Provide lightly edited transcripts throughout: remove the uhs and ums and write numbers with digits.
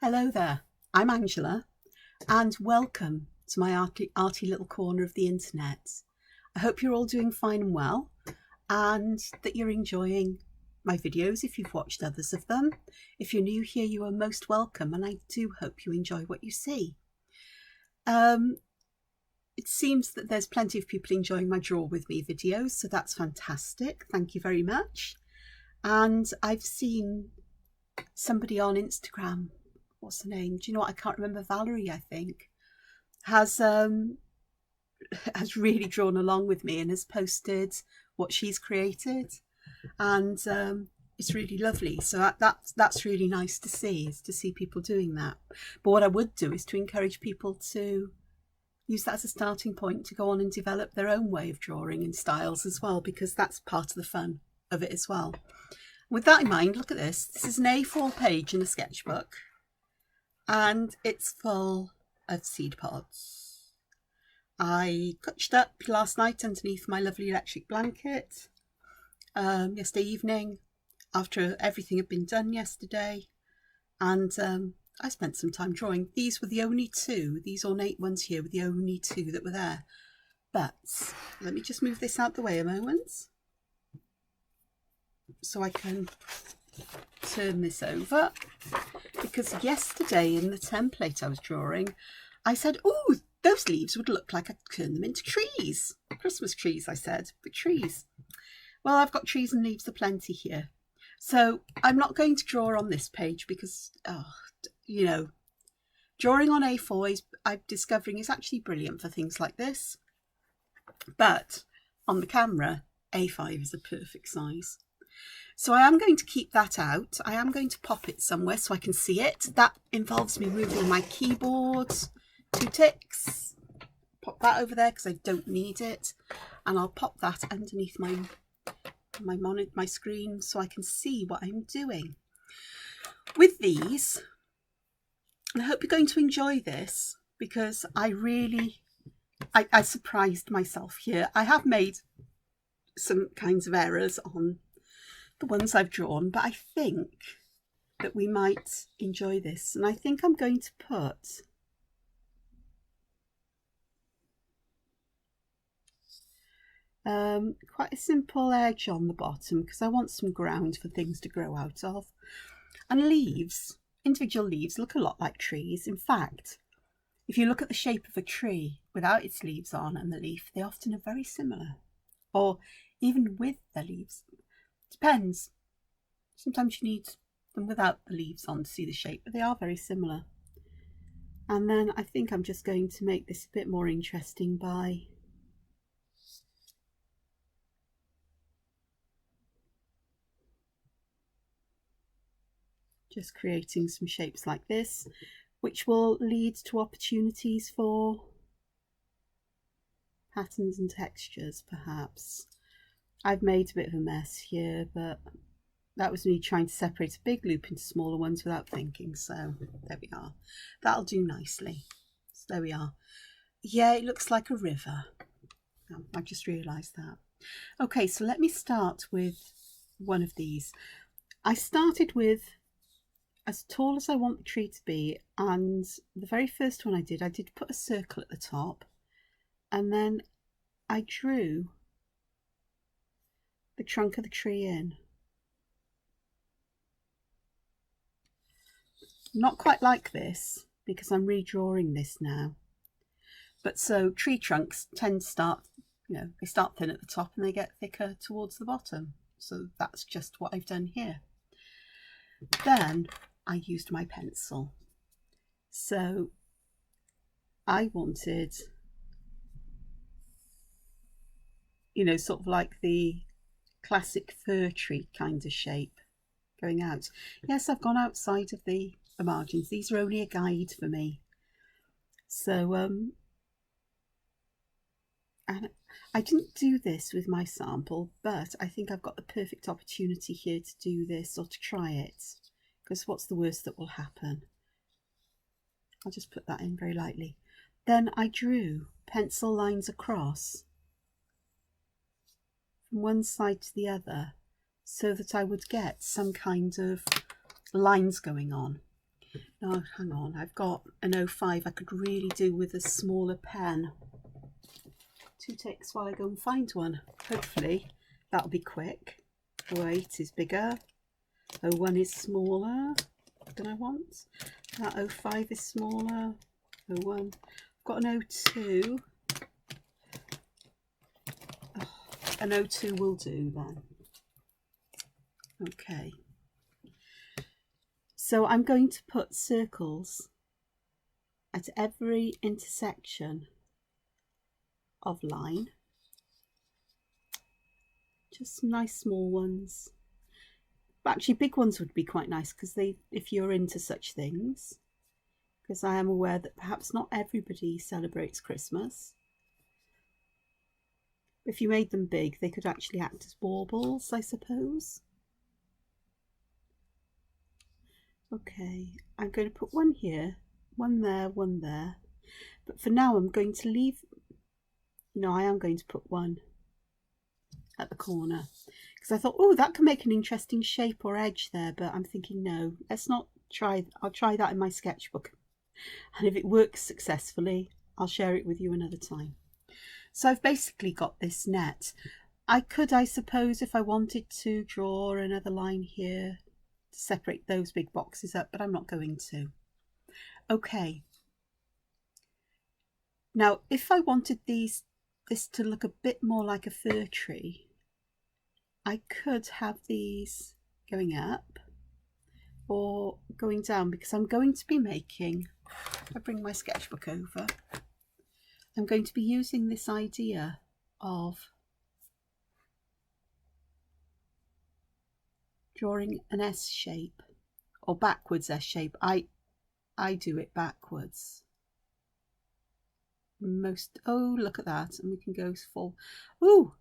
Hello there, I'm Angela and welcome to my arty little corner of the internet. I hope you're all doing fine and well and that you're enjoying my videos if you've watched others of them. If you're new here, you are most welcome and I do hope you enjoy what you see. It seems that there's plenty of people enjoying my Draw With Me videos, so that's fantastic. Thank you very much. And I've seen somebody on Instagram, what's her name? Do you know what? I can't remember. Valerie, I think, has really drawn along with me and has posted what she's created, and it's really lovely. So that's really nice to see, is to see people doing that. But what I would do is to encourage people to use that as a starting point to go on and develop their own way of drawing and styles as well, because that's part of the fun of it as well. With that in mind, look at this. This is an A4 page in a sketchbook and it's full of seed pods. I cutched up last night underneath my lovely electric blanket yesterday evening after everything had been done yesterday, and I spent some time drawing. These were the only two, these ornate ones here were the only two that were there. But let me just move this out the way a moment so I can turn this over, because yesterday in the template I was drawing, I said, oh, those leaves would look like I'd turn them into trees. Christmas trees, I said, but trees. Well, I've got trees and leaves aplenty here. So I'm not going to draw on this page because, you know, drawing on A4 is, I'm discovering, is actually brilliant for things like this. But on the camera, A5 is a perfect size. So I am going to keep that out. I am going to pop it somewhere so I can see it. That involves me moving my keyboard 2 ticks. Pop that over there because I don't need it. And I'll pop that underneath my screen so I can see what I'm doing. With these, and I hope you're going to enjoy this, because I surprised myself here. I have made some kinds of errors on the ones I've drawn, but I think that we might enjoy this. And I think I'm going to put quite a simple edge on the bottom because I want some ground for things to grow out of. And leaves, individual leaves, look a lot like trees. In fact, if you look at the shape of a tree without its leaves on and the leaf, they often are very similar, or even with the leaves. Depends. Sometimes you need them without the leaves on to see the shape, but they are very similar. And then I think I'm just going to make this a bit more interesting by just creating some shapes like this, which will lead to opportunities for patterns and textures, perhaps. I've made a bit of a mess here, but that was me trying to separate a big loop into smaller ones without thinking. So there we are. That'll do nicely. So there we are. Yeah, it looks like a river. I've just realised that. Okay, so let me start with one of these. I started with as tall as I want the tree to be, and the very first one I did put a circle at the top, and then I drew the trunk of the tree in. Not quite like this because I'm redrawing this now. But so tree trunks tend to start, you know, they start thin at the top and they get thicker towards the bottom. So that's just what I've done here. Then I used my pencil. So I wanted, you know, sort of like the classic fir tree kind of shape going out. Yes, I've gone outside of the margins. These are only a guide for me. So and I didn't do this with my sample, but I think I've got the perfect opportunity here to do this, or to try it, because what's the worst that will happen? I'll just put that in very lightly. Then I drew pencil lines across from one side to the other so that I would get some kind of lines going on. Now, hang on, I've got an 05 I could really do with a smaller pen. 2 ticks while I go and find one. Hopefully that'll be quick. 08 is bigger. 01 is smaller than I want. That 05 is smaller. 01. I've got an 02. Oh, an 02 will do then. Okay. So I'm going to put circles at every intersection of line. Just nice small ones. But actually big ones would be quite nice because if you're into such things, because I am aware that perhaps not everybody celebrates Christmas. If you made them big, they could actually act as baubles, I suppose. Okay, I'm going to put one here, one there, one there. But for now, I'm going to leave. No, I am going to put one at the corner because I thought, oh, that can make an interesting shape or edge there. But I'm thinking, no, let's not try. I'll try that in my sketchbook. And if it works successfully, I'll share it with you another time. So I've basically got this net. I could, I suppose, if I wanted to, draw another line here to separate those big boxes up, but I'm not going to. Okay. Now, if I wanted this to look a bit more like a fir tree, I could have these going up or going down because I'm going to be making, if I bring my sketchbook over, I'm going to be using this idea of drawing an S shape or backwards S shape. I do it backwards. Oh, look at that, and we can go full. Ooh,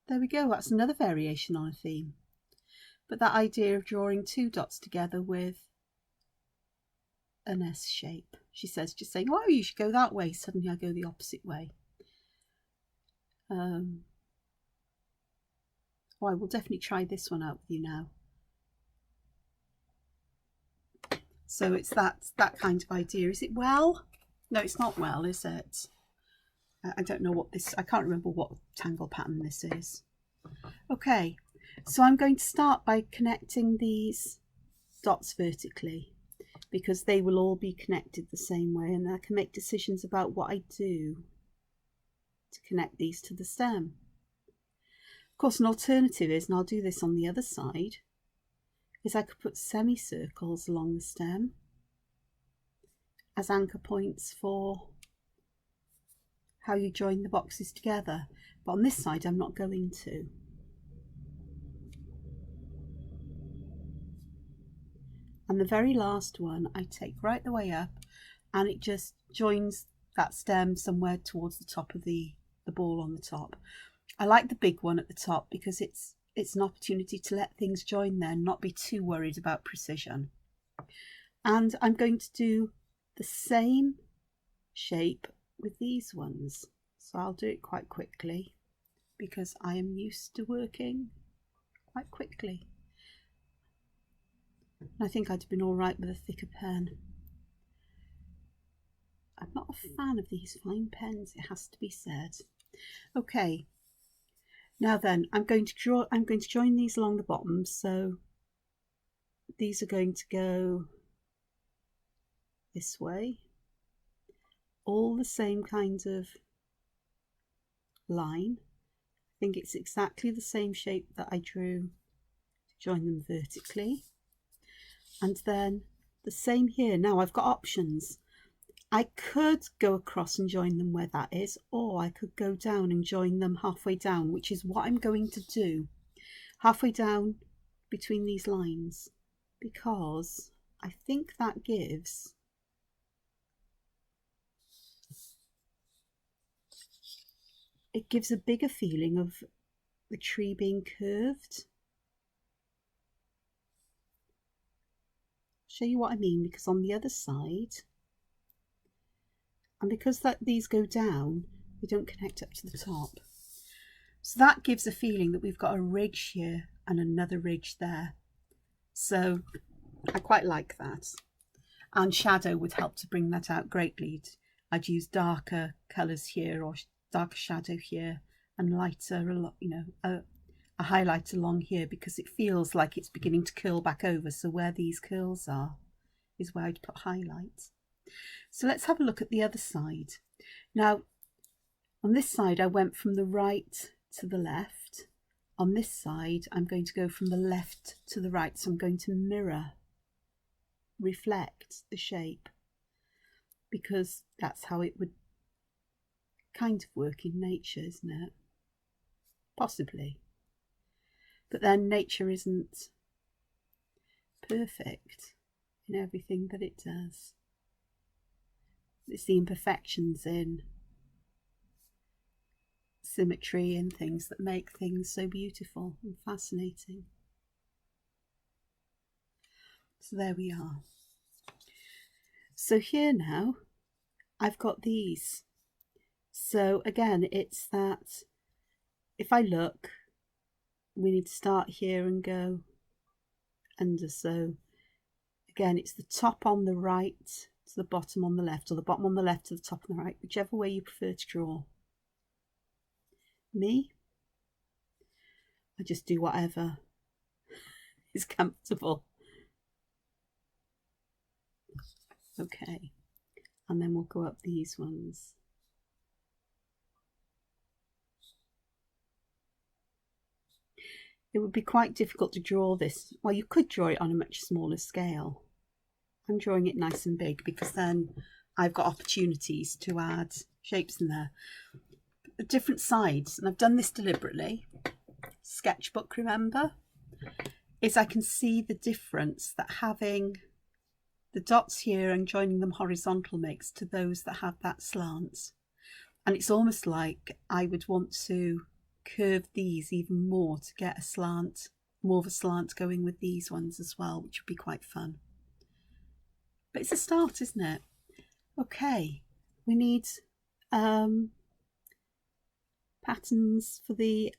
there we go. That's another variation on a theme. But that idea of drawing 2 dots together with an S shape. She says, just saying, oh, you should go that way. Suddenly I go the opposite way. Oh, I will definitely try this one out with you now. So it's that kind of idea. Is it well? No, it's not well, is it? I don't know what this, I can't remember what tangle pattern this is. Okay, so I'm going to start by connecting these dots vertically because they will all be connected the same way, and I can make decisions about what I do to connect these to the stem. Of course, an alternative is, and I'll do this on the other side, is I could put semicircles along the stem as anchor points for how you join the boxes together. But on this side, I'm not going to. And the very last one I take right the way up, and it just joins that stem somewhere towards the top of the ball on the top. I like the big one at the top because it's an opportunity to let things join there and not be too worried about precision. And I'm going to do the same shape with these ones. So I'll do it quite quickly because I am used to working quite quickly. I think I'd have been all right with a thicker pen. I'm not a fan of these fine pens, it has to be said. Okay, now then I'm going to join these along the bottom. So these are going to go this way, all the same kind of line. I think it's exactly the same shape that I drew to join them vertically. And then the same here. Now I've got options. I could go across and join them where that is, or I could go down and join them halfway down, which is what I'm going to do. Halfway down between these lines, because I think that gives a bigger feeling of the tree being curved. Show you what I mean, because on the other side, and because these go down, they don't connect up to the top. So that gives a feeling that we've got a ridge here and another ridge there. So I quite like that. And shadow would help to bring that out greatly. I'd use darker colours here, or darker shadow here, and lighter, you know, a highlight along here, because it feels like it's beginning to curl back over. So where these curls are is where I'd put highlights. So let's have a look at the other side. Now, on this side, I went from the right to the left. On this side, I'm going to go from the left to the right. So I'm going to mirror, reflect the shape, because that's how it would kind of work in nature, isn't it? Possibly. But then nature isn't perfect in everything that it does. It's the imperfections in symmetry and things that make things so beautiful and fascinating. So there we are. So here now, I've got these. So again, it's that if I look, we need to start here and go under. So again, it's the top on the right to the bottom on the left, or the bottom on the left to the top on the right, whichever way you prefer to draw. Me, I just do whatever is comfortable. Okay, and then we'll go up these ones. It would be quite difficult to draw this. Well, you could draw it on a much smaller scale. I'm drawing it nice and big because then I've got opportunities to add shapes in there. The different sides, and I've done this deliberately, sketchbook, remember, is I can see the difference that having the dots here and joining them horizontal makes to those that have that slant. And it's almost like I would want to curve these even more to get a slant, more of a slant going with these ones as well, which would be quite fun. But it's a start, isn't it? Okay, we need patterns for the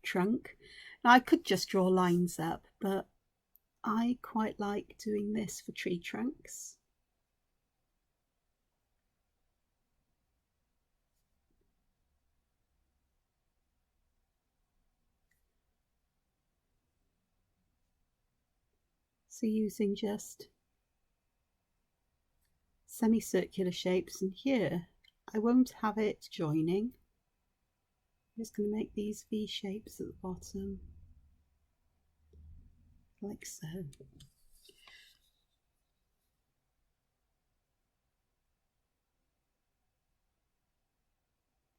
trunk. Now I could just draw lines up, but I quite like doing this for tree trunks. So using just semicircular shapes, and here I won't have it joining. I'm just going to make these V shapes at the bottom, like so.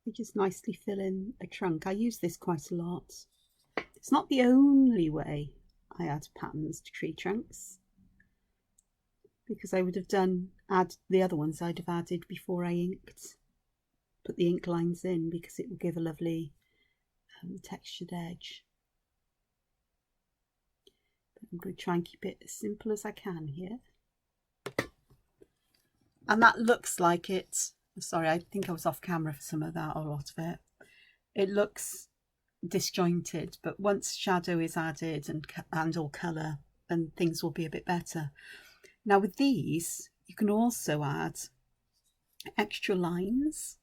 They just nicely fill in a trunk. I use this quite a lot. It's not the only way I add patterns to tree trunks, because I would have add the other ones I'd have added before I inked, put the ink lines in, because it will give a lovely textured edge. But I'm going to try and keep it as simple as I can here. And that looks like it. Sorry, I think I was off camera for some of that, or a lot of it. It looks disjointed, but once shadow is added and or colour, then things will be a bit better. Now with these, you can also add extra lines,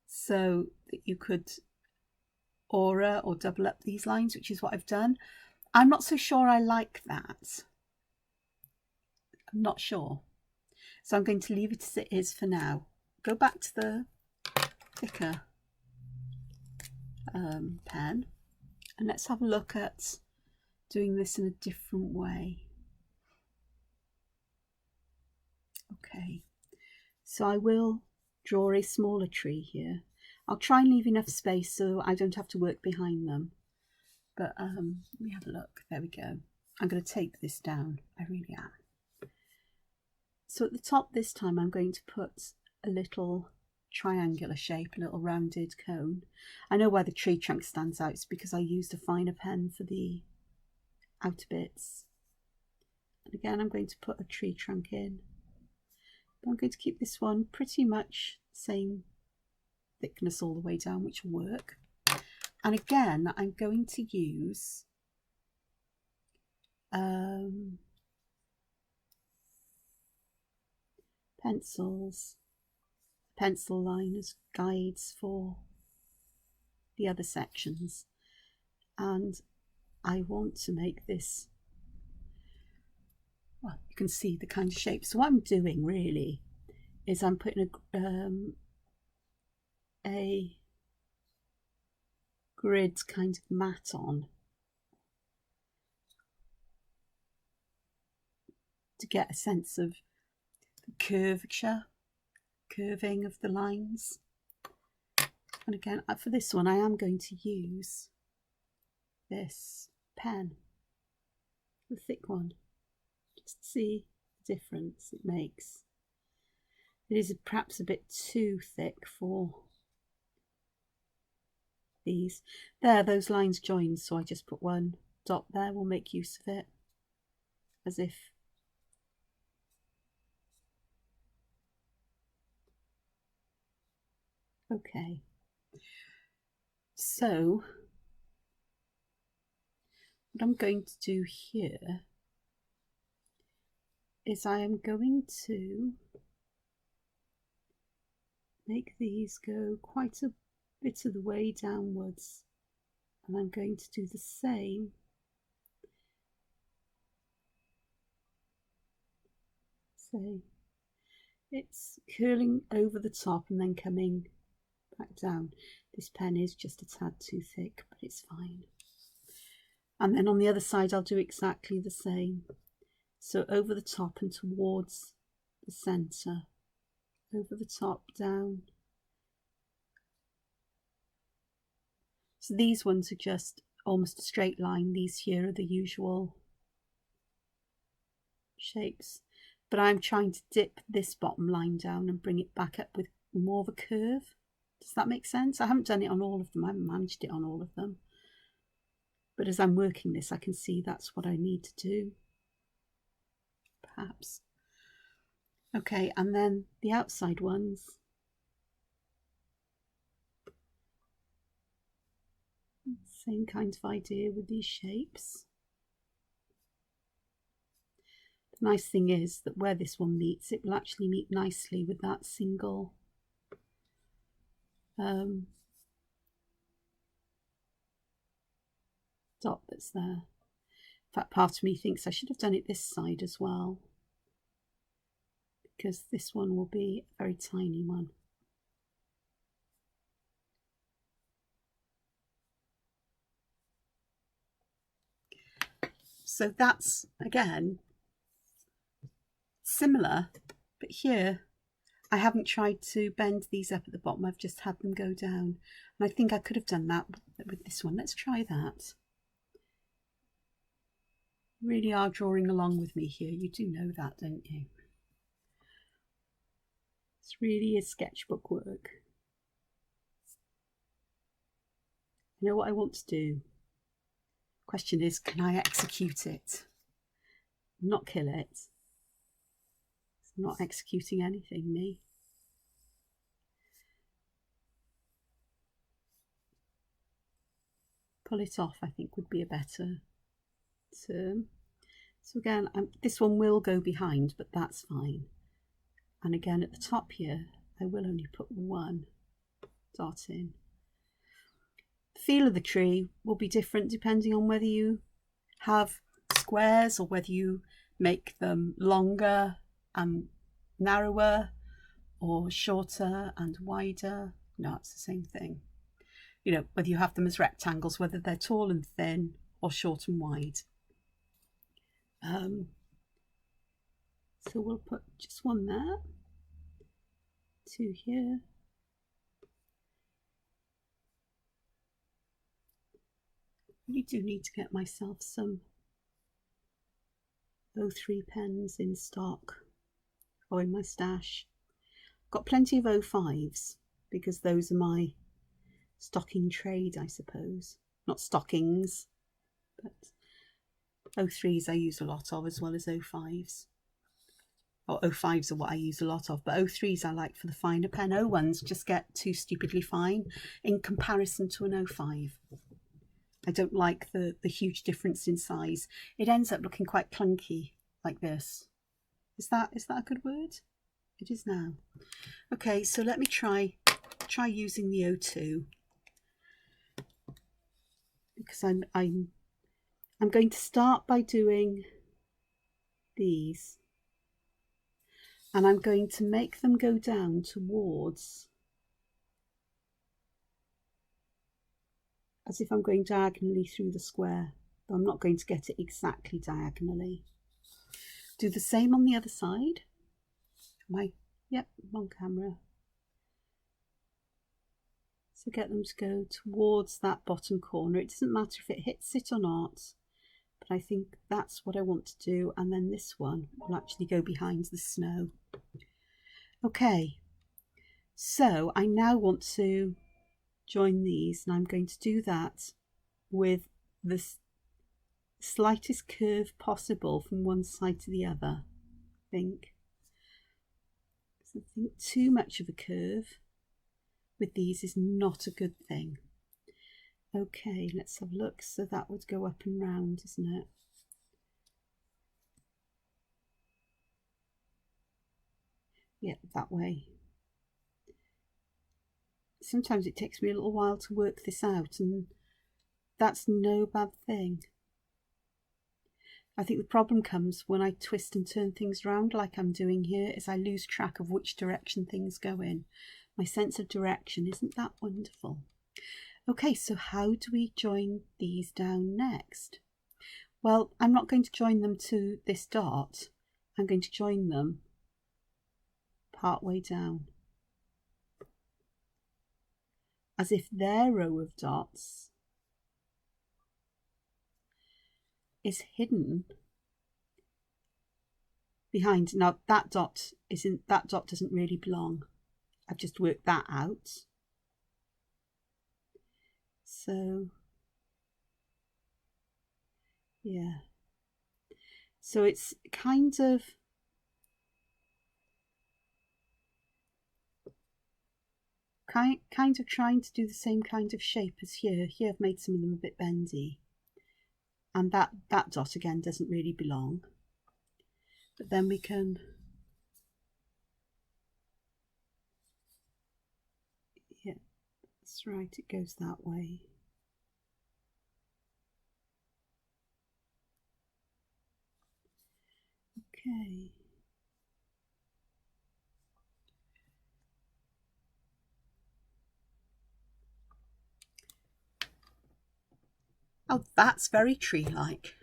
so that you could aura or double up these lines, which is what I've done. I'm not so sure I like that. I'm not sure. So I'm going to leave it as it is for now. Go back to the thicker pen, and let's have a look at doing this in a different way. Okay, so I will draw a smaller tree here. I'll try and leave enough space so I don't have to work behind them. But let me have a look. There we go. I'm going to take this down. I really am. So at the top this time I'm going to put a little triangular shape, a little rounded cone. I know why the tree trunk stands out. It's because I used a finer pen for the outer bits. And again, I'm going to put a tree trunk in. But I'm going to keep this one pretty much same thickness all the way down, which will work. And again, I'm going to use pencils, pencil line as guides for the other sections. And I want to make this, well, you can see the kind of shape. So what I'm doing really is I'm putting a grid kind of mat on to get a sense of the curving of the lines. And again, for this one I am going to use this pen, the thick one, just to see the difference it makes. It is perhaps a bit too thick for these. There, those lines join, so I just put one dot there. We'll make use of it as if okay. So what I'm going to do here is I am going to make these go quite a bit of the way downwards, and I'm going to do the same so it's curling over the top and then coming back down. This pen is just a tad too thick, but it's fine. And then on the other side I'll do exactly the same. So over the top and towards the centre, over the top, down. So these ones are just almost a straight line. These here are the usual shapes. But I'm trying to dip this bottom line down and bring it back up with more of a curve. Does that make sense? I haven't done it on all of them. I haven't managed it on all of them. But as I'm working this, I can see that's what I need to do. Perhaps. Okay, and then the outside ones. Same kind of idea with these shapes. The nice thing is that where this one meets, it will actually meet nicely with that single dot that's there. In fact, part of me thinks I should have done it this side as well, because this one will be a very tiny one. So that's, again, similar, but here I haven't tried to bend these up at the bottom, I've just had them go down. And I think I could have done that with this one. Let's try that. You really are drawing along with me here, you do know that, don't you? This really is sketchbook work. You know what I want to do? Question is, can I execute it? Not kill it. I'm not executing anything, me. Pull it off, I think, would be a better term. So again, this one will go behind, but that's fine. And again, at the top here, I will only put one dot in. The feel of the tree will be different depending on whether you have squares or whether you make them longer and narrower or shorter and wider. No, it's the same thing. You know, whether you have them as rectangles, whether they're tall and thin or short and wide. So we'll put just one there, two here. I do need to get myself some 03 pens in stock or in my stash. I've got plenty of 05s because those are my stock in trade, I suppose. Not stockings, but 03s I use a lot of as well as 05s. Or 05s are what I use a lot of, but 03s I like for the finer pen. 01s just get too stupidly fine in comparison to an 05. I don't like the huge difference in size. It ends up looking quite clunky like this. Is that a good word? It is now. Okay, so let me try using the O2, because I'm going to start by doing these, and I'm going to make them go down towards, as if I'm going diagonally through the square, though I'm not going to get it exactly diagonally. Do the same on the other side. Yep, I'm on camera. So get them to go towards that bottom corner. It doesn't matter if it hits it or not, but I think that's what I want to do. And then this one will actually go behind the snow. Okay, so I now want to join these, and I'm going to do that with the slightest curve possible from one side to the other. I think too much of a curve with these is not a good thing. Okay, let's have a look. So that would go up and round, isn't it? Yeah, that way. Sometimes it takes me a little while to work this out, and that's no bad thing. I think the problem comes when I twist and turn things around like I'm doing here, is I lose track of which direction things go in. My sense of direction isn't that wonderful. Okay, so how do we join these down next? Well, I'm not going to join them to this dot. I'm going to join them part way down, as if their row of dots is hidden behind. Now that dot doesn't really belong. I've just worked that out. So yeah, so it's kind of trying to do the same kind of shape as here. Here I've made some of them a bit bendy, and that dot again doesn't really belong. But then we can, yeah, that's right, it goes that way. Okay. Oh, that's very tree-like.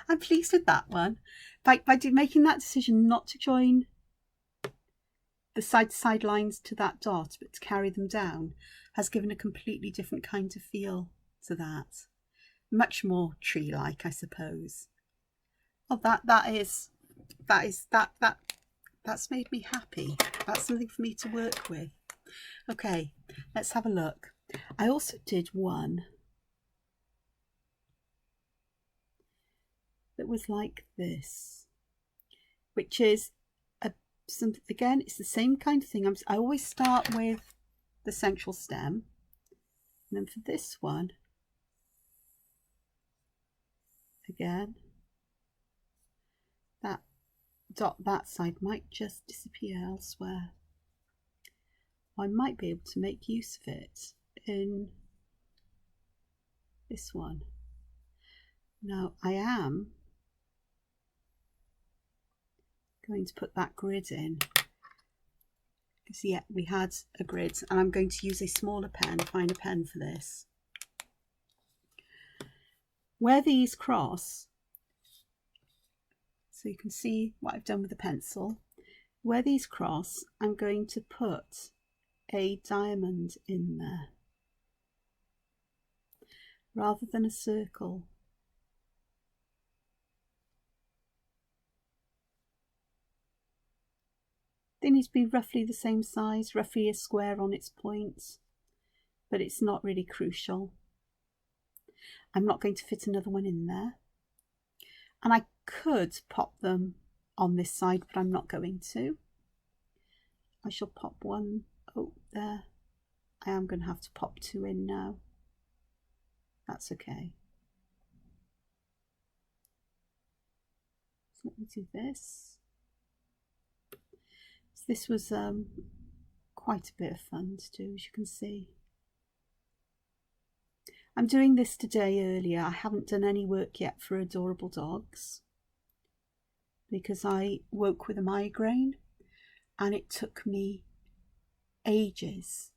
I'm pleased with that one. By making that decision not to join the side-to-side lines to that dot, but to carry them down, has given a completely different kind of feel to that. Much more tree-like, I suppose. Oh, that's made me happy. That's something for me to work with. Okay, let's have a look. I also did one that was like this, which is again, it's the same kind of thing. I always start with the central stem, and then for this one, again, that dot that side might just disappear elsewhere. I might be able to make use of it in this one. Now I am going to put that grid in, because yeah, we had a grid, and I'm going to use a smaller pen, finer pen for this. Where these cross, so you can see what I've done with the pencil, where these cross, I'm going to put a diamond in there rather than a circle. They need to be roughly the same size, roughly a square on its points, but it's not really crucial. I'm not going to fit another one in there. And I could pop them on this side, but I'm not going to. I shall pop one, oh, there. I am going to have to pop two in now. That's okay. So let me do this. this was quite a bit of fun to do, as you can see. I'm doing this today earlier. I haven't done any work yet for Adorable Dogs because I woke with a migraine and it took me ages,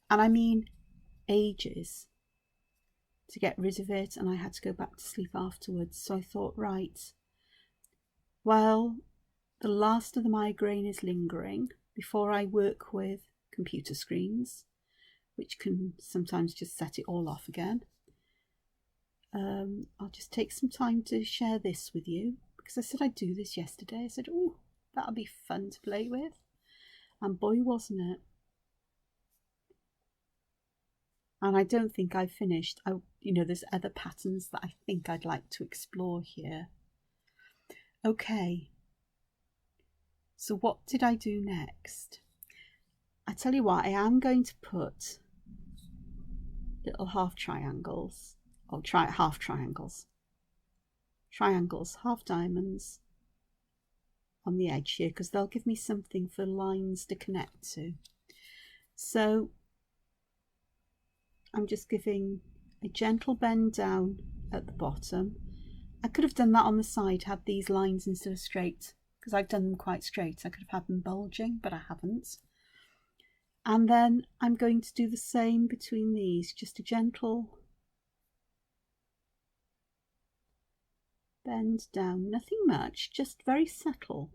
and I mean ages, to get rid of it, and I had to go back to sleep afterwards. So I thought, right, well, the last of the migraine is lingering before I work with computer screens, which can sometimes just set it all off again. I'll just take some time to share this with you, because I said I'd do this yesterday. I said, oh, that'll be fun to play with, and boy wasn't it. And I don't think I've finished. There's other patterns that I think I'd like to explore here. Okay, so what did I do next? I tell you what, I am going to put little half triangles, or half triangles, half diamonds on the edge here, because they'll give me something for lines to connect to. So I'm just giving a gentle bend down at the bottom. I could have done that on the side, had these lines instead of straight, because I've done them quite straight. I could have had them bulging, but I haven't. And then I'm going to do the same between these, just a gentle bend down, nothing much, just very subtle,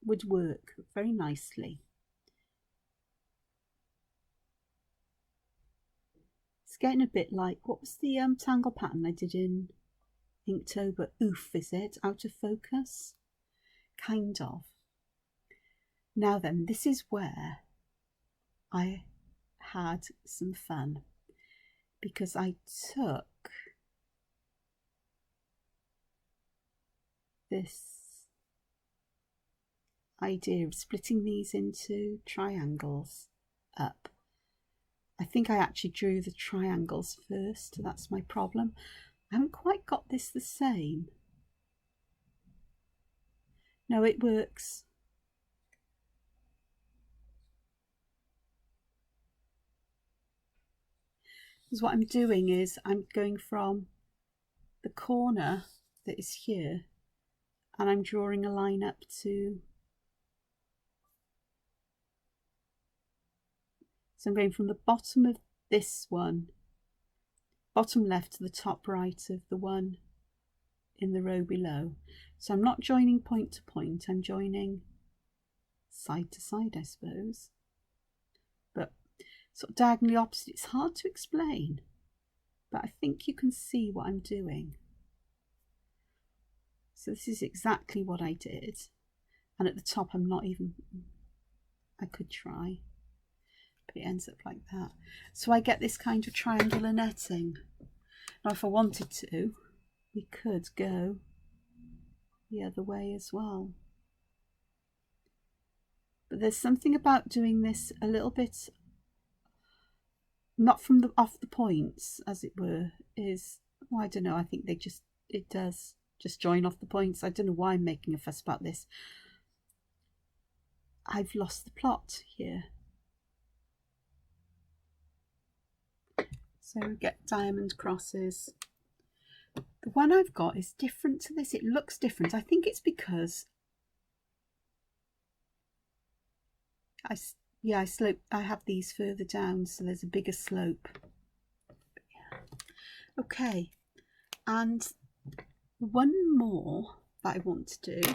would work very nicely. It's getting a bit like, what was the tangle pattern I did in Inktober? Oof, is it? Out of focus? Kind of. Now then, this is where I had some fun, because I took this idea of splitting these into triangles up. I think I actually drew the triangles first. That's my problem. I haven't quite got this the same. No, it works. Because what I'm doing is I'm going from the corner that is here, and I'm drawing a line up to, so I'm going from the bottom of this one, bottom left, to the top right of the one in the row below. So I'm not joining point to point, I'm joining side to side, I suppose, but sort of diagonally opposite. It's hard to explain, but I think you can see what I'm doing. So this is exactly what I did, and at the top I'm not even, I could try, but it ends up like that. So I get this kind of triangular netting. Now if I wanted to, we could go the other way as well, but there's something about doing this a little bit, not from the off the points as it were, is, well, I don't know, I think it does just join off the points. I don't know why I'm making a fuss about this. I've lost the plot here. So we get diamond crosses. The one I've got is different to this. It looks different. I think it's because I have these further down, so there's a bigger slope. Yeah. Okay, and one more that I want to do,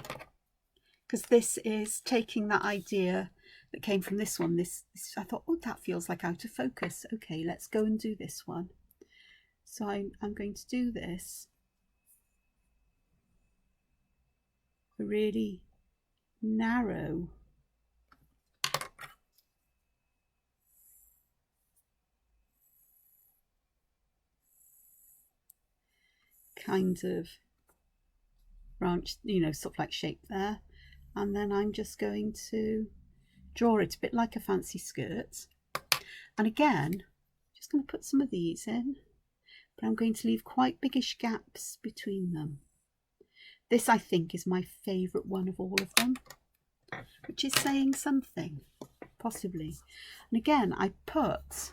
because this is taking that idea that came from this one. This I thought, oh, that feels like out of focus. Okay, let's go and do this one. So I'm going to do this, a really narrow kind of branch, sort of like shape there, and then I'm just going to draw it a bit like a fancy skirt. And again, just going to put some of these in, but I'm going to leave quite biggish gaps between them. This I think is my favourite one of all of them. which is saying something, possibly. And again, I put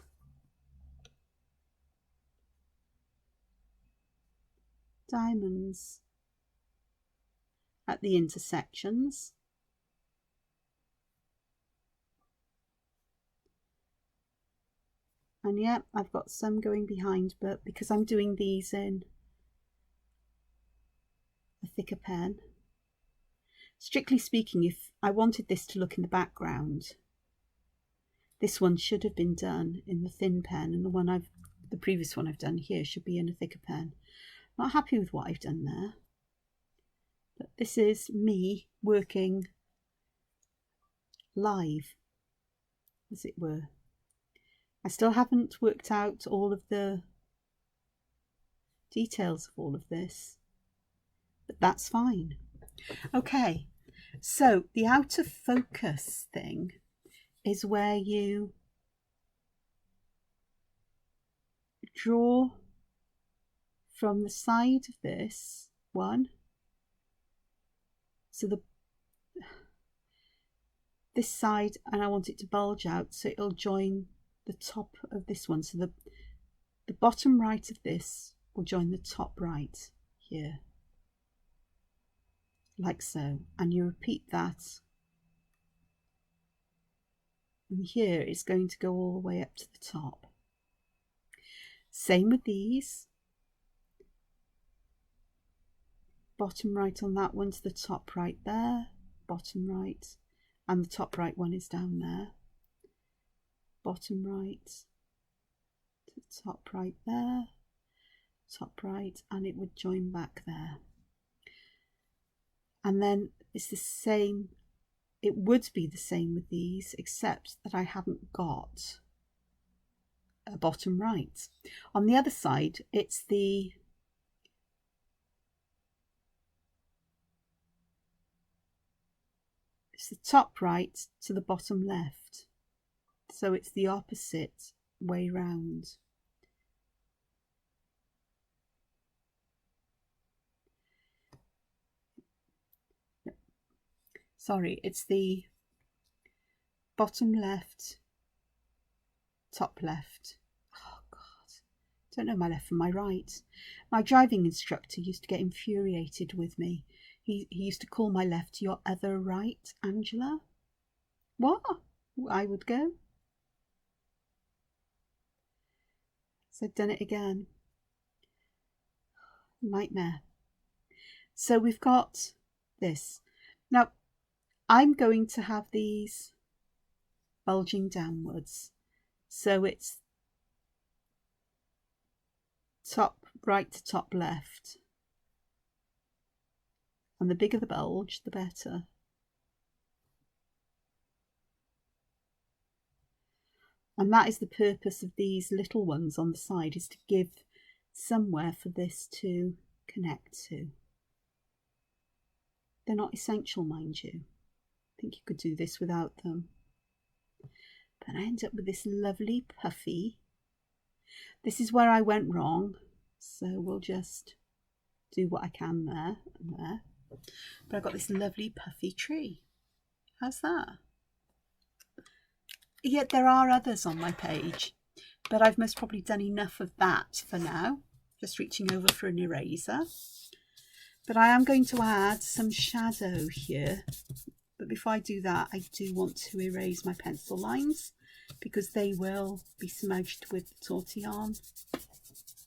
diamonds at the intersections. And yeah, I've got some going behind, but because I'm doing these in a thicker pen, strictly speaking, if I wanted this to look in the background, this one should have been done in the thin pen, and the previous one I've done here should be in a thicker pen. Not happy with what I've done there, but this is me working live, as it were. I still haven't worked out all of the details of all of this, but that's fine. Okay, so the out of focus thing is where you draw from the side of this one, so this side, and I want it to bulge out so it'll join the top of this one. So the bottom right of this will join the top right here, like so, and you repeat that, and here it's going to go all the way up to the top. Same with these, bottom right on that one to the top right there, bottom right, and the top right one is down there, bottom right to the top right there, top right, and it would join back there. And then it's the same, it would be the same with these, except that I haven't got a bottom right. On the other side, it's the top right to the bottom left. So it's the opposite way round. Sorry, it's the bottom left, top left. Oh God, don't know my left from my right. My driving instructor used to get infuriated with me. He used to call my left your other right, Angela. What? I would go. So I've done it again. Nightmare. So we've got this. Now, I'm going to have these bulging downwards. So it's top right to top left. And the bigger the bulge, the better. And that is the purpose of these little ones on the side, is to give somewhere for this to connect to. They're not essential, mind you. I think you could do this without them. But I end up with this lovely puffy. This is where I went wrong, so we'll just do what I can there and there. But I've got this lovely puffy tree. How's that? Yet there are others on my page, but I've most probably done enough of that for now. Just reaching over for an eraser. But I am going to add some shadow here. But before I do that, I do want to erase my pencil lines because they will be smudged with the tortillon.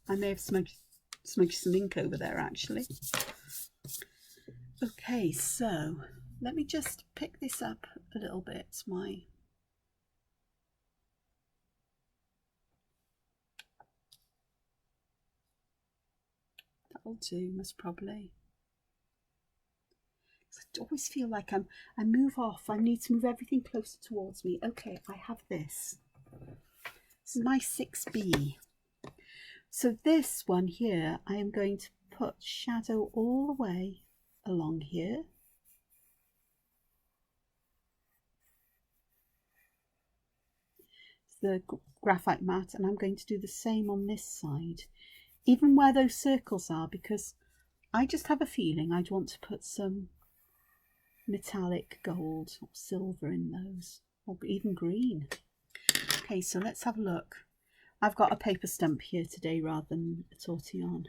I may have smudged some ink over there actually. Okay, so let me just pick this up a little bit. That'll do, most probably. I always feel like I move off. I need to move everything closer towards me. Okay, I have this. This is my 6B. So this one here, I am going to put shadow all the way along here. It's the graphite mat, and I'm going to do the same on this side, even where those circles are, because I just have a feeling I'd want to put some metallic gold or silver in those, or even green. Okay, so let's have a look. I've got a paper stump here today rather than a tortillon.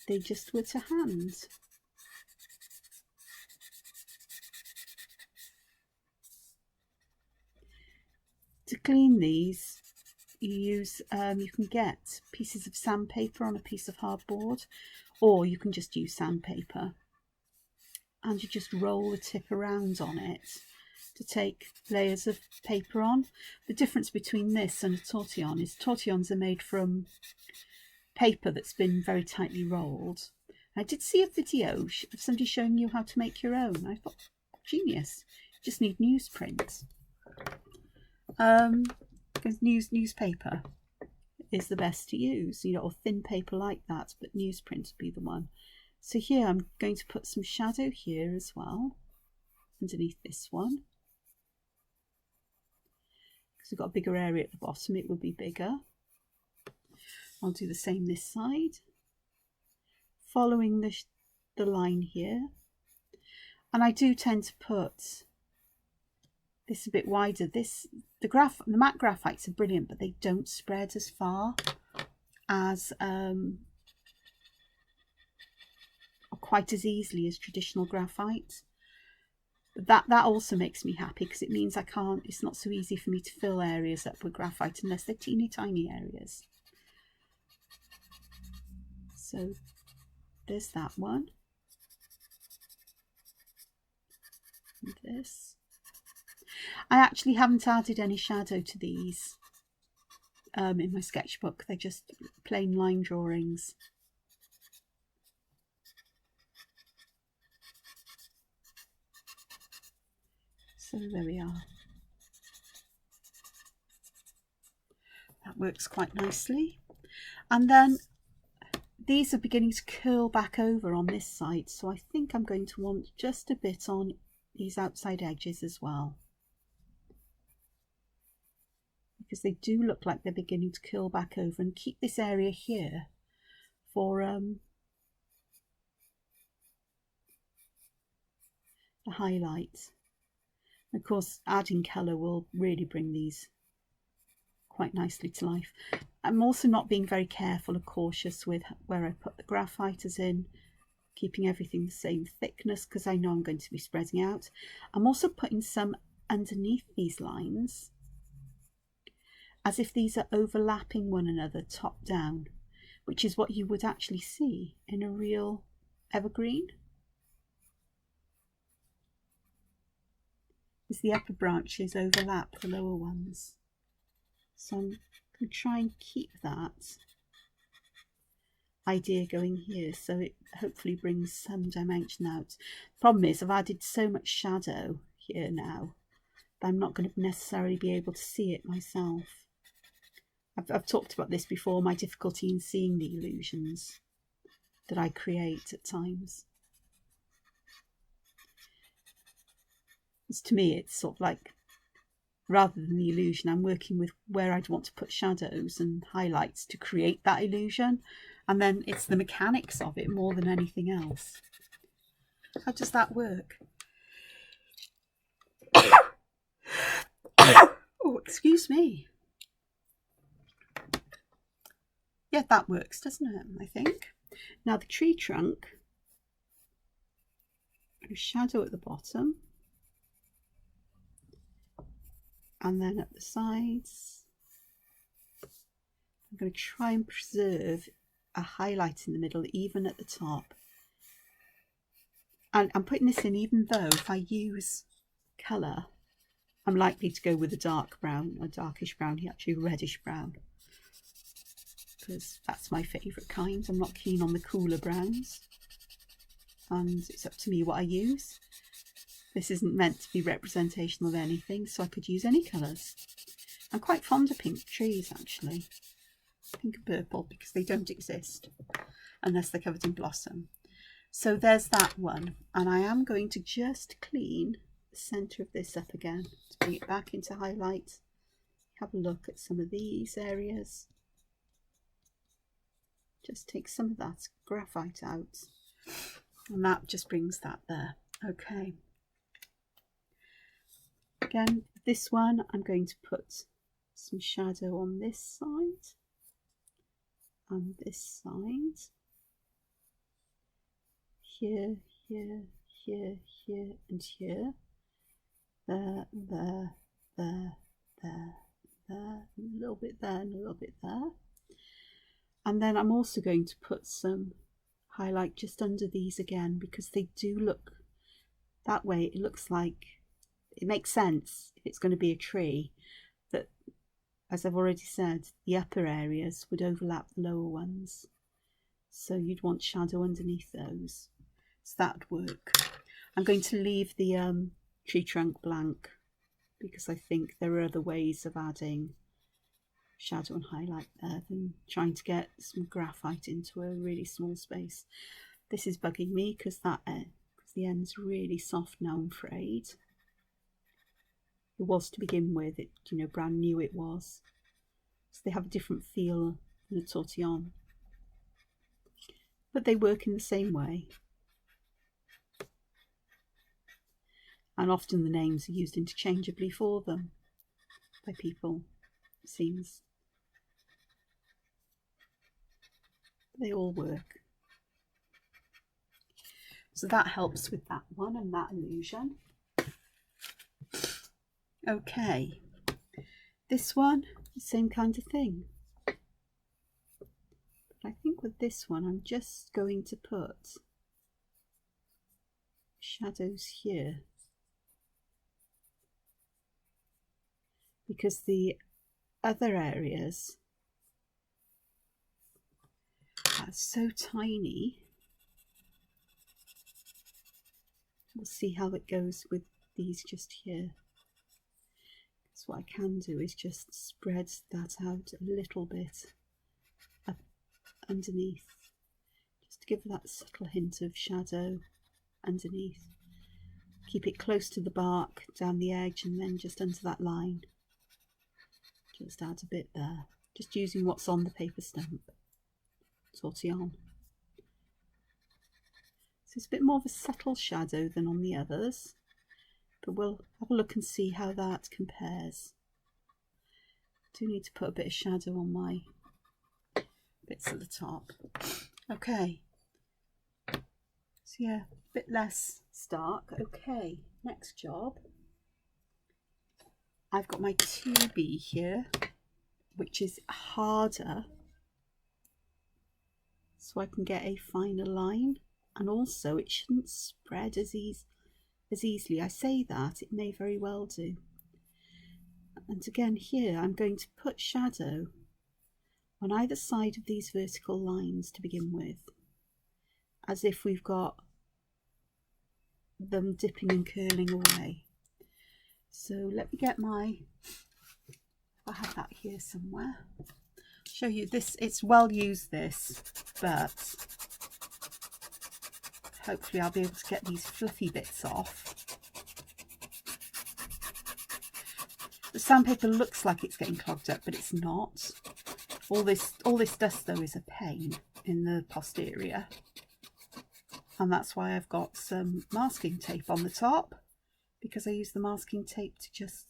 They just were to hand. To clean these, you can get pieces of sandpaper on a piece of hardboard, or you can just use sandpaper, and you just roll the tip around on it to take layers of paper on. The difference between this and a tortillon is tortillons are made from paper that's been very tightly rolled. I did see a video of somebody showing you how to make your own. I thought, genius, you just need newsprint. Because newspaper is the best to use, you know, or thin paper like that, but newsprint would be the one. So here I'm going to put some shadow here as well, underneath this one. Because we've got a bigger area at the bottom, it will be bigger. I'll do the same this side, following the line here. And I do tend to put this a bit wider. The matte graphites are brilliant, but they don't spread as far as or quite as easily as traditional graphite. But that also makes me happy, because it means it's not so easy for me to fill areas up with graphite unless they're teeny tiny areas. So there's that one. And this. I actually haven't added any shadow to these in my sketchbook. They're just plain line drawings. So there we are. That works quite nicely. And then these are beginning to curl back over on this side, so I think I'm going to want just a bit on these outside edges as well, because they do look like they're beginning to curl back over, and keep this area here for the highlight. Of course, adding colour will really bring these quite nicely to life. I'm also not being very careful or cautious with where I put the graphite, as in keeping everything the same thickness, because I know I'm going to be spreading out. I'm also putting some underneath these lines, as if these are overlapping one another top down, which is what you would actually see in a real evergreen. As the upper branches overlap the lower ones. So I'm going to try and keep that idea going here, so it hopefully brings some dimension out. Problem is, I've added so much shadow here now that I'm not going to necessarily be able to see it myself. I've talked about this before, my difficulty in seeing the illusions that I create at times. To me, it's sort of like, rather than the illusion, I'm working with where I'd want to put shadows and highlights to create that illusion, and then it's the mechanics of it more than anything else. How does that work? Oh, excuse me. Yeah, that works, doesn't it? I think. Now the tree trunk, a shadow at the bottom, and then at the sides I'm going to try and preserve a highlight in the middle, even at the top. And I'm putting this in even though if I use colour, I'm likely to go with a dark brown, a darkish brown, actually a reddish brown, because that's my favourite kind. I'm not keen on the cooler browns, and it's up to me what I use. This isn't meant to be representational of anything, so I could use any colours. I'm quite fond of pink trees, actually. Pink and purple, because they don't exist unless they're covered in blossom. So there's that one, and I am going to just clean the centre of this up again to bring it back into highlight. Have a look at some of these areas. Just take some of that graphite out. And that just brings that there. Okay. Again, this one, I'm going to put some shadow on this side and this side. Here, here, here, here, and here. There, there, there, there, there, a little bit there and a little bit there. And then I'm also going to put some highlight just under these again, because they do look that way. It looks like, it makes sense if it's going to be a tree, that, as I've already said, the upper areas would overlap the lower ones. So you'd want shadow underneath those. So that would work. I'm going to leave the tree trunk blank, because I think there are other ways of adding shadow and highlight there than trying to get some graphite into a really small space. This is bugging me because the end's really soft now, I'm afraid. It was to begin with, it, you know, brand new it was. So they have a different feel than a tortillon. But they work in the same way. And often the names are used interchangeably for them by people, it seems. They all work. So that helps with that one and that illusion. Okay, this one, the same kind of thing. But I think with this one, I'm just going to put shadows here, because the other areas are so tiny. We'll see how it goes with these just here. So what I can do is just spread that out a little bit up underneath, just to give that subtle hint of shadow underneath. Keep it close to the bark, down the edge, and then just under that line. Just add a bit there, just using what's on the paper stamp. Tortillon. So it's a bit more of a subtle shadow than on the others, but we'll have a look and see how that compares. I do need to put a bit of shadow on my bits at the top. Okay, so yeah, a bit less stark. Okay, next job. I've got my 2B here, which is harder, so I can get a finer line, and also it shouldn't spread as easily. I say that, it may very well do. And again here, I'm going to put shadow on either side of these vertical lines to begin with, as if we've got them dipping and curling away. So let me get my, I have that here somewhere. I'll show you this, it's well used this, but hopefully I'll be able to get these fluffy bits off. The sandpaper looks like it's getting clogged up, but it's not. All this dust though is a pain in the posterior, and that's why I've got some masking tape on the top, because I use the masking tape to just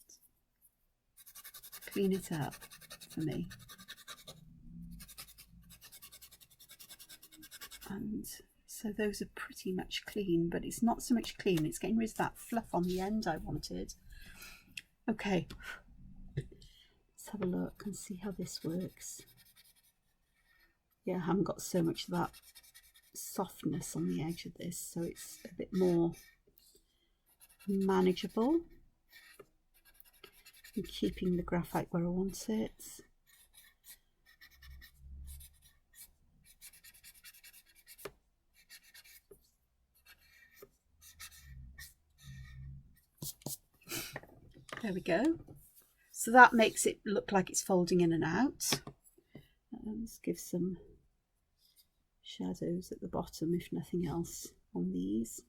clean it up for me. And so those are pretty much clean, but it's not so much clean, it's getting rid of that fluff on the end I wanted. Okay, let's have a look and see how this works. Yeah, I haven't got so much of that softness on the edge of this, so it's a bit more manageable. I'm keeping the graphite where I want it. There we go. So that makes it look like it's folding in and out. Let's give some shadows at the bottom, if nothing else, on these,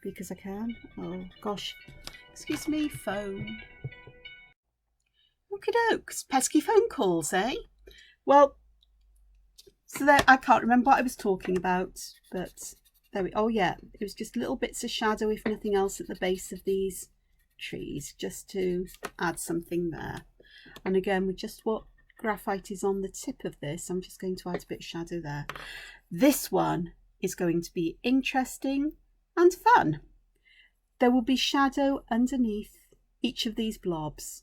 because I can. Oh gosh, excuse me, phone. Okie dokes, pesky phone calls, eh? Well, So there, I can't remember what I was talking about, but there we, oh yeah, it was just little bits of shadow, if nothing else, at the base of these trees, just to add something there. And again, with just what graphite is on the tip of this, I'm just going to add a bit of shadow there. This one is going to be interesting and fun. There will be shadow underneath each of these blobs.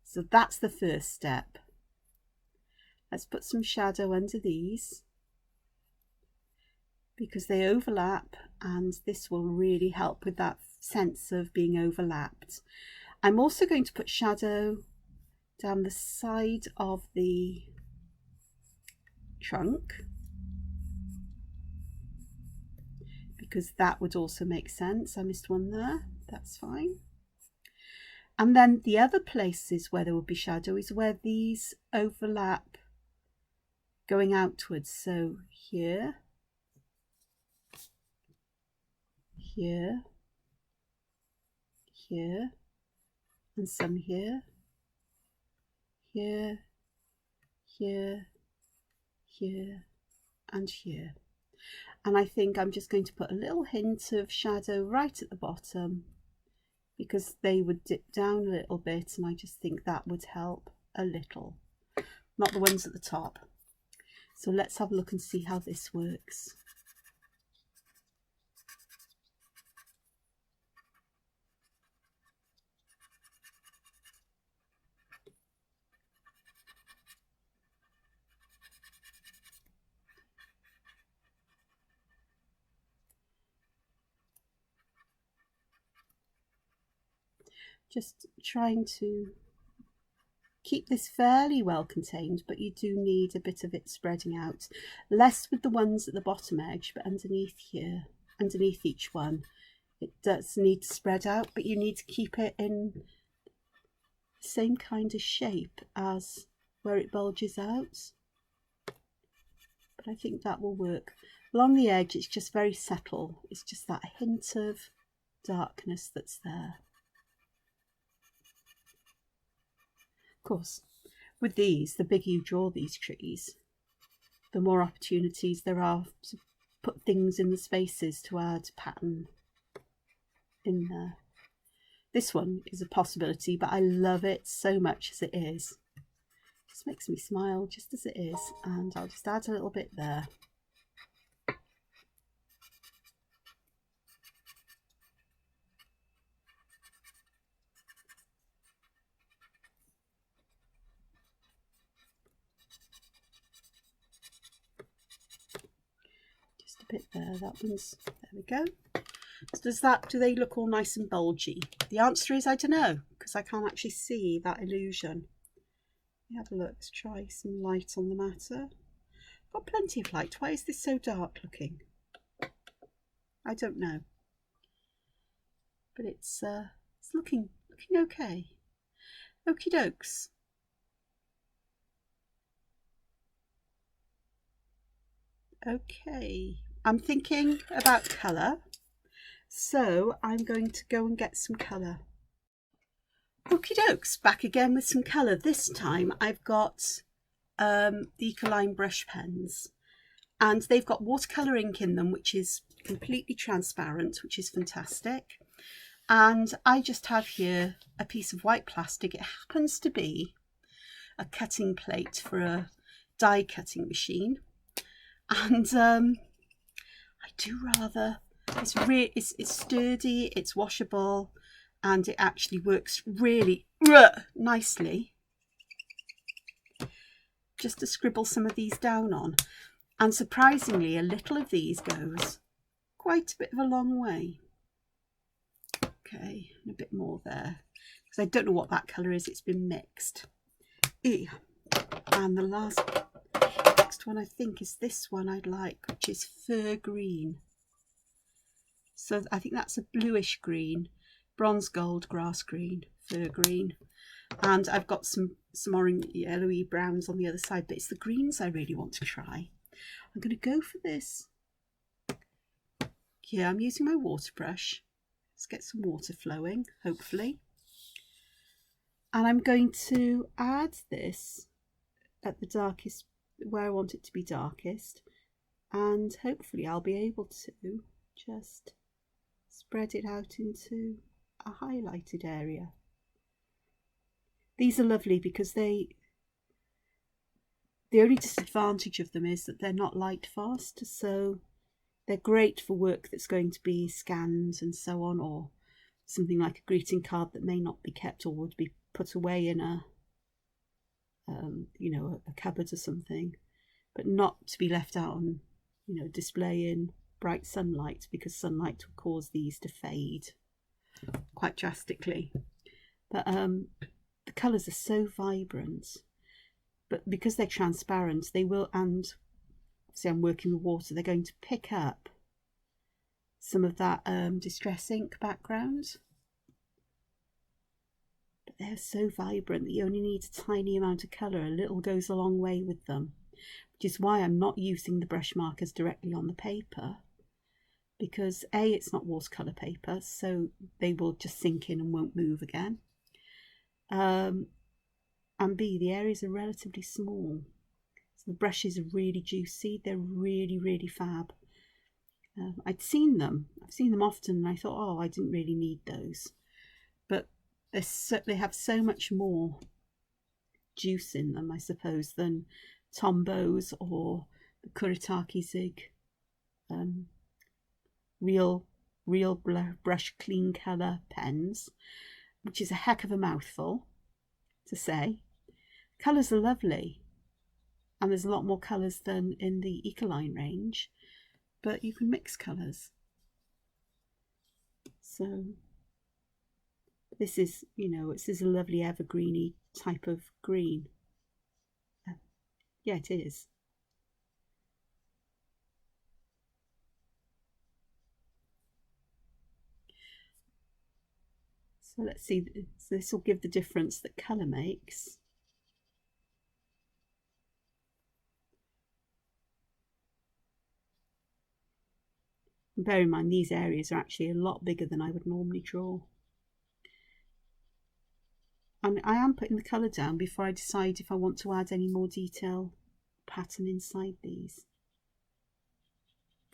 So that's the first step. Let's put some shadow under these because they overlap, and this will really help with that sense of being overlapped. I'm also going to put shadow down the side of the trunk because that would also make sense. I missed one there, that's fine. And then the other places where there will be shadow is where these overlap going outwards. So here, here, here, and some here, here, here, here, and here. And I think I'm just going to put a little hint of shadow right at the bottom because they would dip down a little bit, and I just think that would help a little, not the ones at the top. So let's have a look and see how this works. Just trying to keep this fairly well contained, but you do need a bit of it spreading out. Less with the ones at the bottom edge, but underneath here, underneath each one, it does need to spread out, but you need to keep it in the same kind of shape as where it bulges out. But I think that will work. Along the edge, it's just very subtle. It's just that hint of darkness that's there. Of course, with these, the bigger you draw these trees, the more opportunities there are to put things in the spaces to add pattern in there. This one is a possibility, but I love it so much as it is. It just makes me smile just as it is, and I'll just add a little bit there. Bit there, that one's, there we go. So do they look all nice and bulgy? The answer is I don't know, because I can't actually see that illusion. Let me have a look, let's try some light on the matter. Got plenty of light. Why is this so dark looking? I don't know, but it's looking okay. Okie dokes. Okay, I'm thinking about colour, so I'm going to go and get some colour. Okie dokes, back again with some colour. This time I've got the Ecoline brush pens, and they've got watercolour ink in them, which is completely transparent, which is fantastic. And I just have here a piece of white plastic. It happens to be a cutting plate for a die cutting machine. And I do rather, it's sturdy, it's washable, and it actually works really nicely just to scribble some of these down on. And surprisingly, a little of these goes quite a bit of a long way. Okay, and a bit more there, because I don't know what that colour is, it's been mixed. And the next one I think is this one I'd like, which is fir green. So I think that's a bluish green, bronze gold, grass green, fir green. And I've got some orange, yellowy browns on the other side, but it's the greens I really want to try. I'm going to go for this. Here I'm using my water brush. Let's get some water flowing, hopefully. And I'm going to add this at the darkest where I want it to be darkest, and hopefully I'll be able to just spread it out into a highlighted area. These are lovely because the only disadvantage of them is that they're not light fast, so they're great for work that's going to be scanned and so on, or something like a greeting card that may not be kept or would be put away in a a cupboard or something, but not to be left out on display in bright sunlight, because sunlight will cause these to fade quite drastically. But the colours are so vibrant, but because they're transparent, they will, and obviously I'm working with water, they're going to pick up some of that distress ink background. But they're so vibrant that you only need a tiny amount of colour. A little goes a long way with them, which is why I'm not using the brush markers directly on the paper, because A, it's not watercolour paper, so they will just sink in and won't move again. And B, the areas are relatively small. So the brushes are really juicy. They're really, really fab. I've seen them often, and I thought, oh, I didn't really need those. But they have so much more juice in them, I suppose, than Tombows or the Kuretake Zig real brush clean colour pens, which is a heck of a mouthful to say. Colours are lovely, and there's a lot more colours than in the Ecoline range, but you can mix colours. So this is, this is a lovely evergreeny type of green. Yeah, it is. So let's see, so this will give the difference that colour makes. And bear in mind, these areas are actually a lot bigger than I would normally draw. And I am putting the colour down before I decide if I want to add any more detail pattern inside these.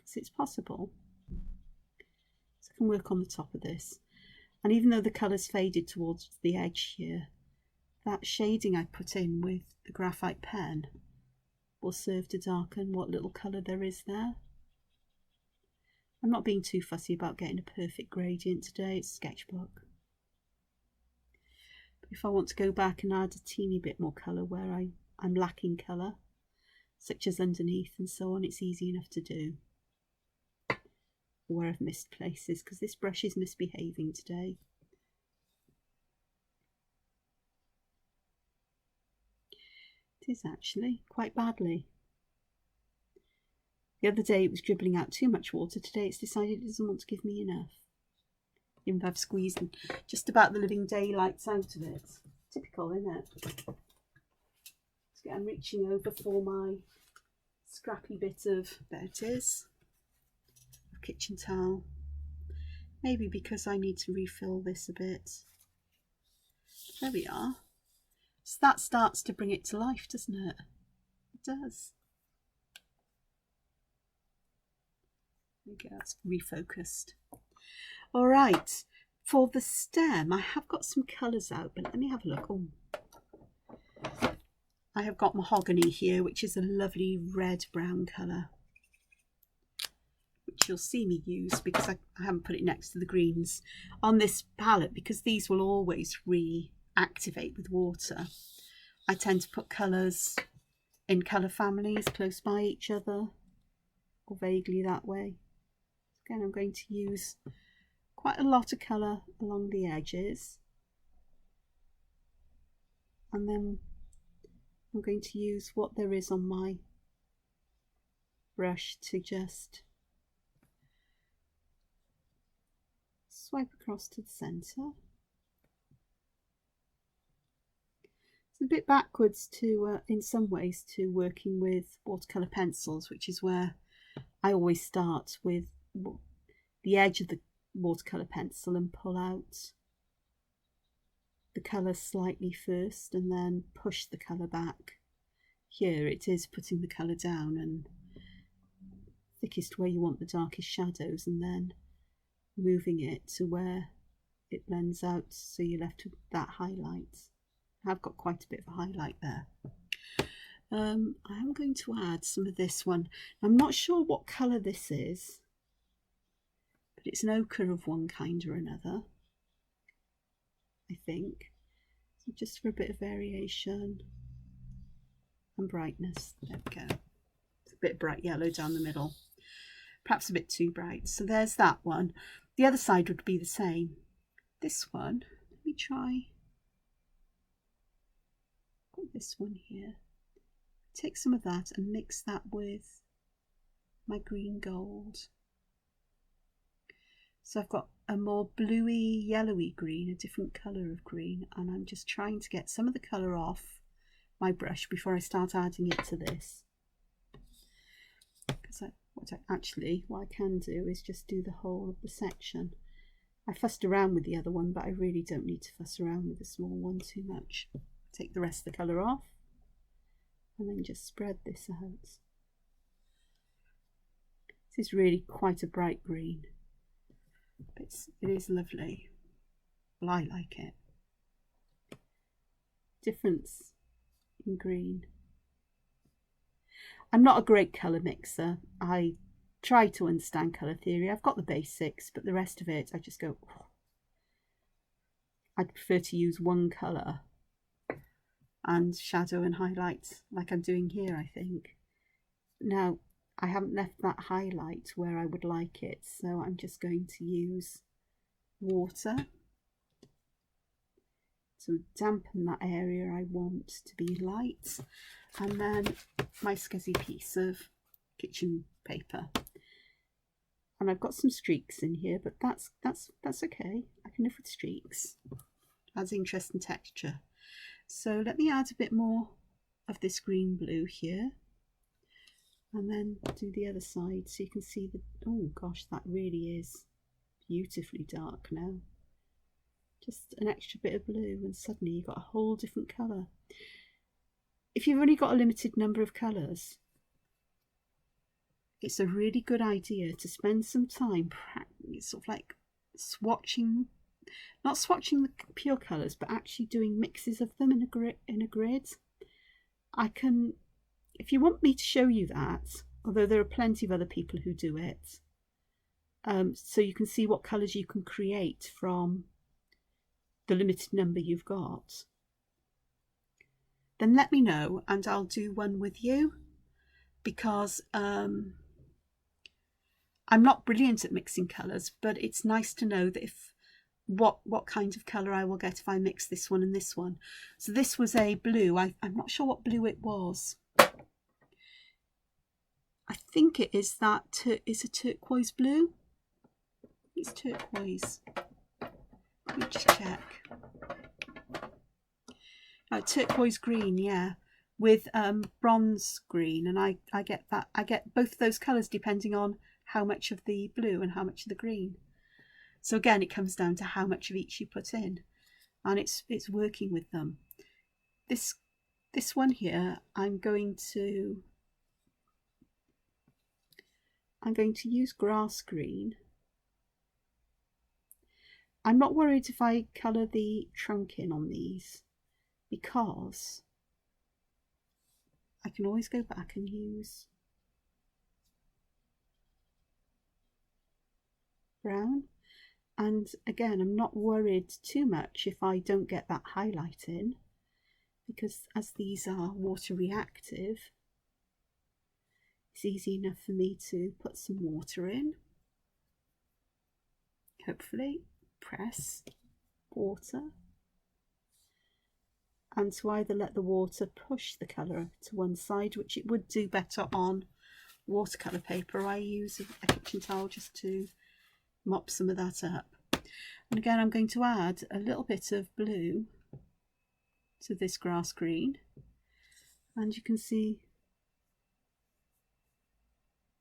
So it's possible. So I can work on the top of this. And even though the colour's faded towards the edge here, that shading I put in with the graphite pen will serve to darken what little colour there is there. I'm not being too fussy about getting a perfect gradient today, it's a sketchbook. But if I want to go back and add a teeny bit more colour where I'm lacking colour, such as underneath and so on, it's easy enough to do. Where I've missed places, because this brush is misbehaving today. It is actually, quite badly. The other day it was dribbling out too much water. Today it's decided it doesn't want to give me enough. Even though I've squeezed just about the living daylights out of it. Typical, isn't it? I'm reaching over for my scrappy bit of, there it is, kitchen towel. Maybe because I need to refill this a bit. There we are. So that starts to bring it to life, doesn't it? It does. There we go, that's refocused. All right, for the stem, I have got some colours out, but let me have a look. Oh, I have got mahogany here, which is a lovely red-brown colour, which you'll see me use because I haven't put it next to the greens on this palette, because these will always reactivate with water. I tend to put colours in colour families close by each other, or vaguely that way. Again, I'm going to use quite a lot of colour along the edges, and then I'm going to use what there is on my brush to just swipe across to the centre. It's a bit backwards to, in some ways, to working with watercolour pencils, which is where I always start with the edge of the watercolour pencil and pull out the colour slightly first and then push the colour back here it is putting the colour down and thickest where you want the darkest shadows, and then moving it to where it blends out so you're left with that highlight. I've got quite a bit of a highlight there. I am going to add some of this one. I'm not sure what colour this is, but it's an ochre of one kind or another, I think. So just for a bit of variation and brightness. There we go. It's a bit bright yellow down the middle. Perhaps a bit too bright. So there's that one. The other side would be the same. This one, let me try. Put this one here. Take some of that and mix that with my green gold. So I've got a more bluey, yellowy green, a different colour of green, and I'm just trying to get some of the colour off my brush before I start adding it to this. Because what I can do is just do the whole of the section. I fussed around with the other one, but I really don't need to fuss around with the small one too much. Take the rest of the colour off and then just spread this out. This is really quite a bright green, but it is lovely. Well, I like it. Difference in green. I'm not a great colour mixer. I try to understand colour theory. I've got the basics, but the rest of it I just go, oh. I'd prefer to use one colour and shadow and highlight like I'm doing here, I think. Now, I haven't left that highlight where I would like it, so I'm just going to use water to dampen that area I want to be light, and then my scuzzy piece of kitchen paper. And I've got some streaks in here, but that's okay. I can live with streaks. Adds interest and texture. So let me add a bit more of this green blue here, and then do the other side so you can see the, oh gosh, that really is beautifully dark now. Just an extra bit of blue and suddenly you've got a whole different colour. If you've only got a limited number of colours, it's a really good idea to spend some time sort of like swatching, not swatching the pure colours, but actually doing mixes of them in a grid. I can, if you want me to show you that, although there are plenty of other people who do it, so you can see what colours you can create from the limited number you've got, then let me know and I'll do one with you, because I'm not brilliant at mixing colours, but it's nice to know that if what kind of colour I will get if I mix this one and this one. So this was a blue. I'm not sure what blue it was. I think it is that it's a turquoise blue. It's turquoise. Let me just check. Turquoise green, yeah, with bronze green, and I get that. I get both of those colours depending on how much of the blue and how much of the green. So again, it comes down to how much of each you put in, and it's working with them. This one here, I'm going to use grass green. I'm not worried if I colour the trunk in on these, because I can always go back and use brown. And again, I'm not worried too much if I don't get that highlight in, because as these are water reactive, it's easy enough for me to put some water in, hopefully press water, and to either let the water push the colour to one side, which it would do better on watercolour paper. I use a kitchen towel just to mop some of that up. And again, I'm going to add a little bit of blue to this grass green, and you can see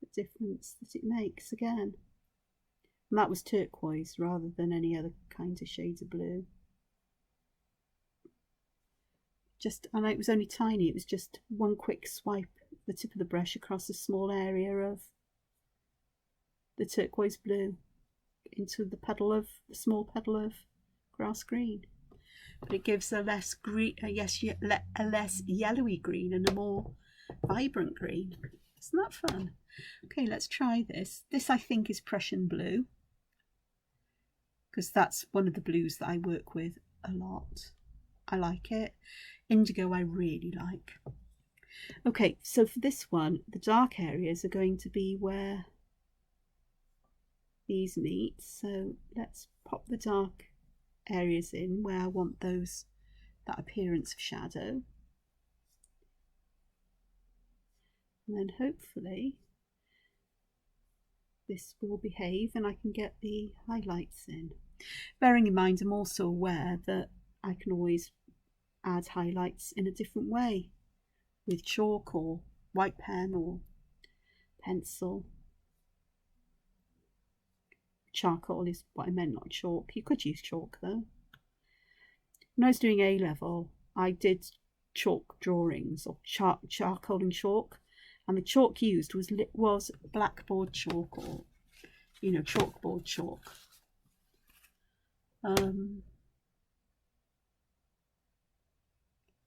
the difference that it makes again. And that was turquoise rather than any other kind of shades of blue. Just, and it was only tiny, it was just one quick swipe the tip of the brush across a small area of the turquoise blue into the petal of the small petal of grass green. But it gives a less green, a less yellowy green and a more vibrant green. Isn't that fun? Okay, let's try this. This I think is Prussian Blue, because that's one of the blues that I work with a lot. I like it. Indigo I really like. Okay, so for this one, the dark areas are going to be where these meet. So let's pop the dark areas in where I want that appearance of shadow. And then hopefully this will behave and I can get the highlights in. Bearing in mind, I'm also aware that I can always add highlights in a different way with chalk or white pen or pencil. Charcoal is what I meant, not chalk. You could use chalk though. When I was doing A level, I did chalk drawings, or charcoal and chalk, and the chalk used was blackboard chalk, or chalkboard chalk.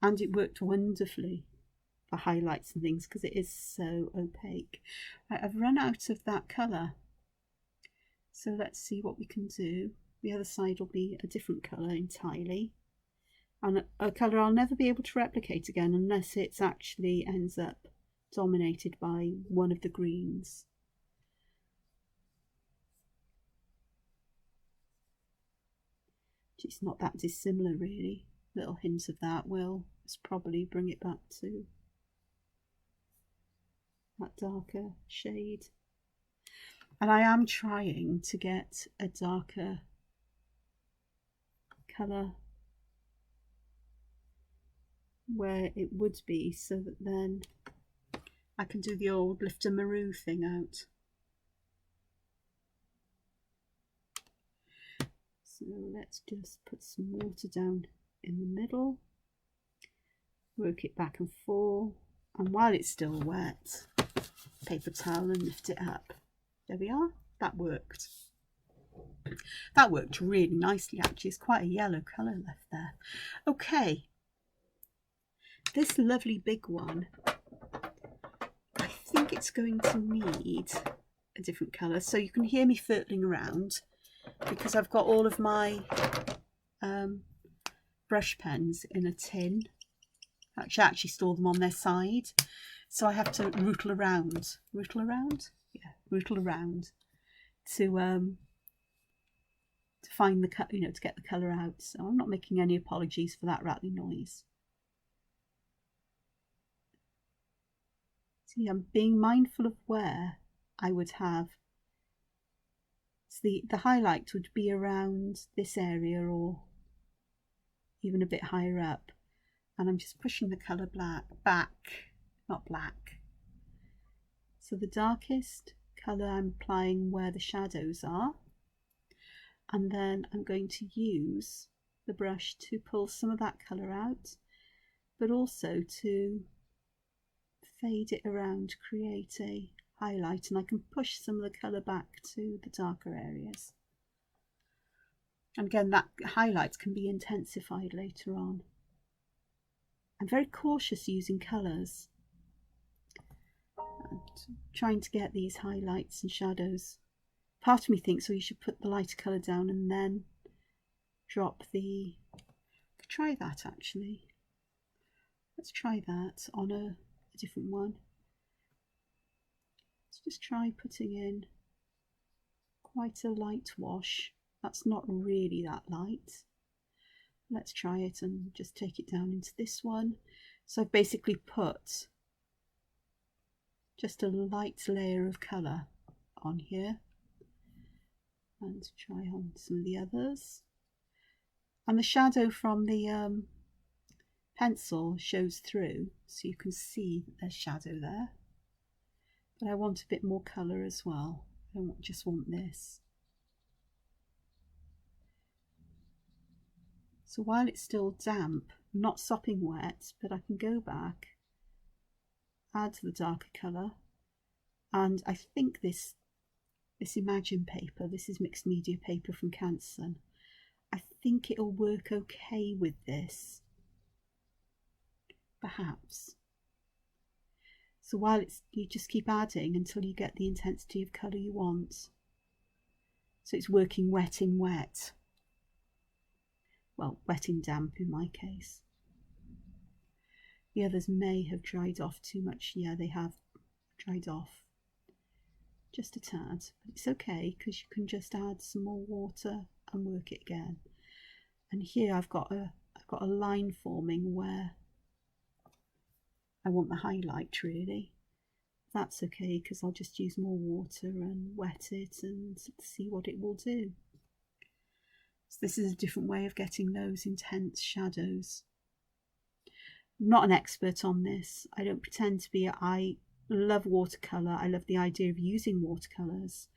And it worked wonderfully for highlights and things because it is so opaque. Right, I've run out of that colour, so let's see what we can do. The other side will be a different colour entirely, and a colour I'll never be able to replicate again unless it actually ends up dominated by one of the greens. It's not that dissimilar really. Little hints of that will probably bring it back to that darker shade. And I am trying to get a darker colour where it would be, so that then I can do the old lift a maroon thing out. So let's just put some water down in the middle, work it back and forth, and while it's still wet, paper towel and lift it up. There we are. That worked. That worked really nicely actually. It's quite a yellow colour left there. Okay, this lovely big one, I think it's going to need a different colour. So you can hear me furtling around because I've got all of my brush pens in a tin. I actually store them on their side, so I have to rootle around to find the cut, to get the colour out. So I'm not making any apologies for that rattling noise. See, I'm being mindful of where I would have. So the highlight would be around this area or even a bit higher up, and I'm just pushing the colour back, not black. So the darkest colour I'm applying where the shadows are, and then I'm going to use the brush to pull some of that colour out, but also to fade it around to create a highlight, and I can push some of the colour back to the darker areas. And again, that highlights can be intensified later on. I'm very cautious using colours, and trying to get these highlights and shadows. Part of me thinks, well, you should put the lighter colour down and then drop the... Try that actually. Let's try that on a different one. Let's just try putting in quite a light wash. That's not really that light. Let's try it and just take it down into this one. So I've basically put just a light layer of colour on here, and try on some of the others. And the shadow from the pencil shows through, so you can see there's shadow there. But I want a bit more colour as well. I don't just want this. So while it's still damp, not sopping wet, but I can go back, add the darker colour, and I think this Imagine paper, this is mixed media paper from Canson, I think it'll work okay with this, perhaps. So while you just keep adding until you get the intensity of colour you want. So it's working wet in wet. Well, wet in damp in my case. The others may have dried off too much. Yeah, they have dried off just a tad, but it's okay because you can just add some more water and work it again. And here I've got a line forming where I want the highlight really. That's okay because I'll just use more water and wet it and see what it will do. So this is a different way of getting those intense shadows. I'm not an expert on this. I don't pretend to be. I love watercolour. I love the idea of using watercolours,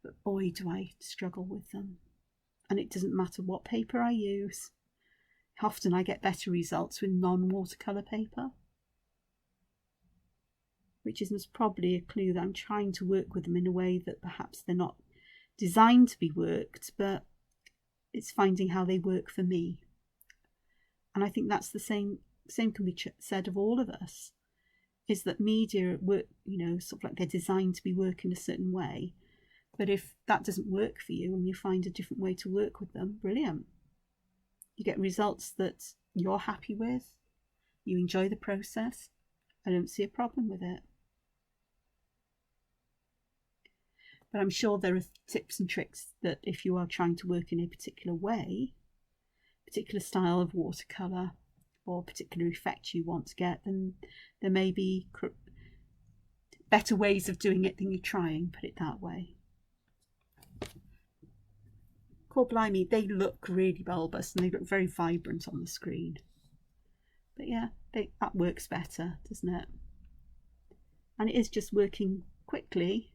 but boy do I struggle with them. And it doesn't matter what paper I use. Often I get better results with non-watercolour paper, which is probably a clue that I'm trying to work with them in a way that perhaps they're not designed to be worked, but it's finding how they work for me. And I think that's the same can be said of all of us, is that media work, sort of like they're designed to be working a certain way. But if that doesn't work for you and you find a different way to work with them, brilliant. You get results that you're happy with, you enjoy the process. I don't see a problem with it. But I'm sure there are tips and tricks that if you are trying to work in a particular way, particular style of watercolour or particular effect you want to get, then there may be better ways of doing it than you're trying, put it that way. Core blimey, they look really bulbous and they look very vibrant on the screen. But yeah, that works better, doesn't it? And it is just working quickly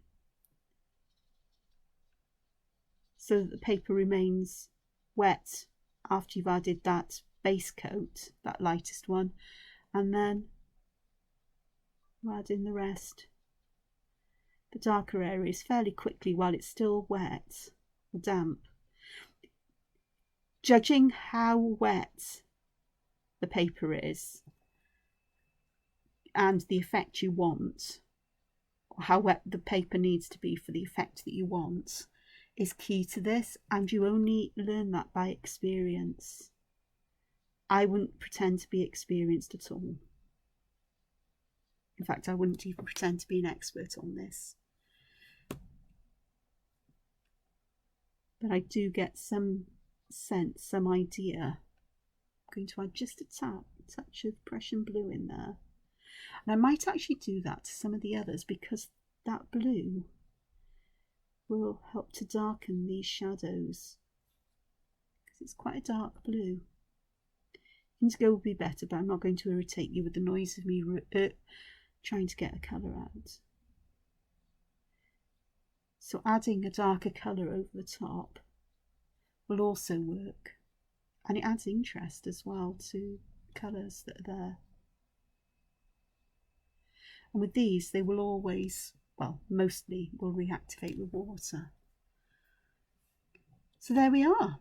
so that the paper remains wet after you've added that base coat, that lightest one, and then you add in the rest, the darker areas, fairly quickly while it's still wet or damp. Judging how wet the paper is and the effect you want, or how wet the paper needs to be for the effect that you want, is key to this, and you only learn that by experience. I wouldn't pretend to be experienced at all. In fact, I wouldn't even pretend to be an expert on this. But I do get some sense, some idea. I'm going to add just a touch of Prussian Blue in there. And I might actually do that to some of the others because that blue will help to darken these shadows. Because it's quite a dark blue. Indigo will be better, but I'm not going to irritate you with the noise of me trying to get a colour out. So adding a darker colour over the top will also work. And it adds interest as well to colours that are there. And with these, they will always, well, mostly will reactivate with water. So there we are.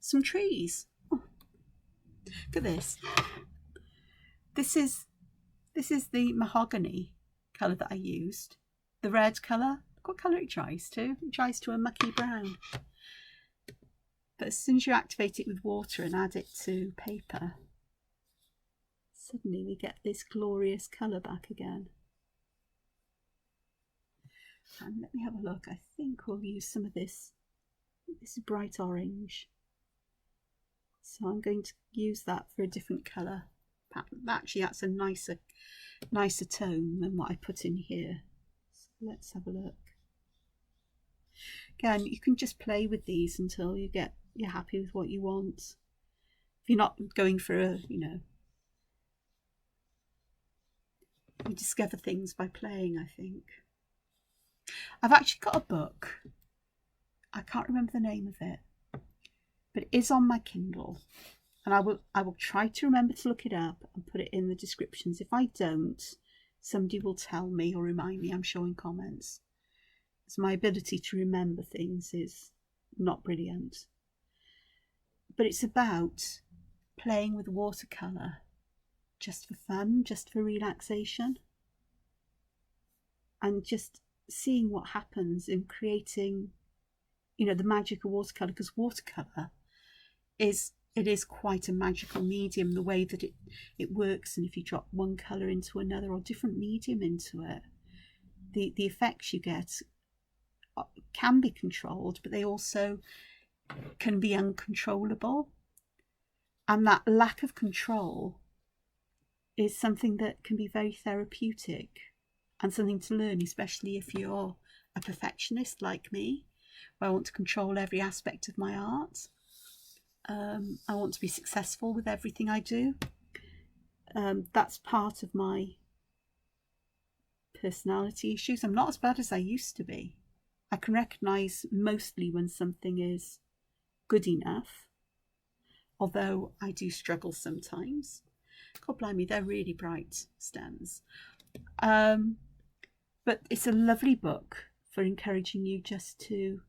Some trees. Oh, look at this. This is the mahogany colour that I used. The red colour. Look what colour it dries to. It dries to a mucky brown. But as soon as you activate it with water and add it to paper, suddenly we get this glorious colour back again. And let me have a look. I think we'll use some of this. This is bright orange. So I'm going to use that for a different colour. Actually, that's a nicer tone than what I put in here. So let's have a look. Again, you can just play with these until you're happy with what you want. If you're not going for a, you discover things by playing, I think. I've actually got a book. I can't remember the name of it, but it is on my Kindle. And I will try to remember to look it up and put it in the descriptions. If I don't, somebody will tell me or remind me, I'm sure, in comments. So my ability to remember things is not brilliant. But it's about playing with watercolour just for fun, just for relaxation, and just seeing what happens in creating, you know, the magic of watercolour, because watercolour is quite a magical medium, the way that it works. And if you drop one colour into another or different medium into it, the effects you get can be controlled, but they also can be uncontrollable. And that lack of control is something that can be very therapeutic and something to learn, especially if you're a perfectionist like me, where I want to control every aspect of my art. I want to be successful with everything I do. That's part of my personality issues. I'm not as bad as I used to be. I can recognise mostly when something is good enough, although I do struggle sometimes. God blimey, they're really bright stems. But it's a lovely book for encouraging you just to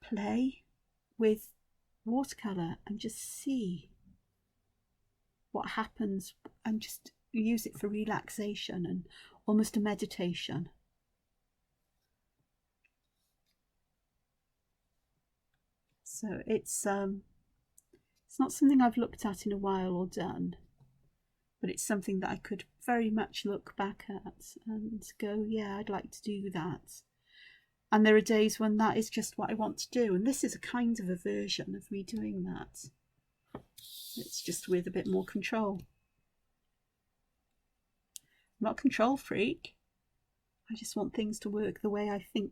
play with watercolour and just see what happens, and just use it for relaxation and almost a meditation. So it's not something I've looked at in a while or done, but it's something that I could very much look back at and go, yeah, I'd like to do that. And there are days when that is just what I want to do. And this is a kind of a version of me doing that. It's just with a bit more control. I'm not a control freak. I just want things to work the way I think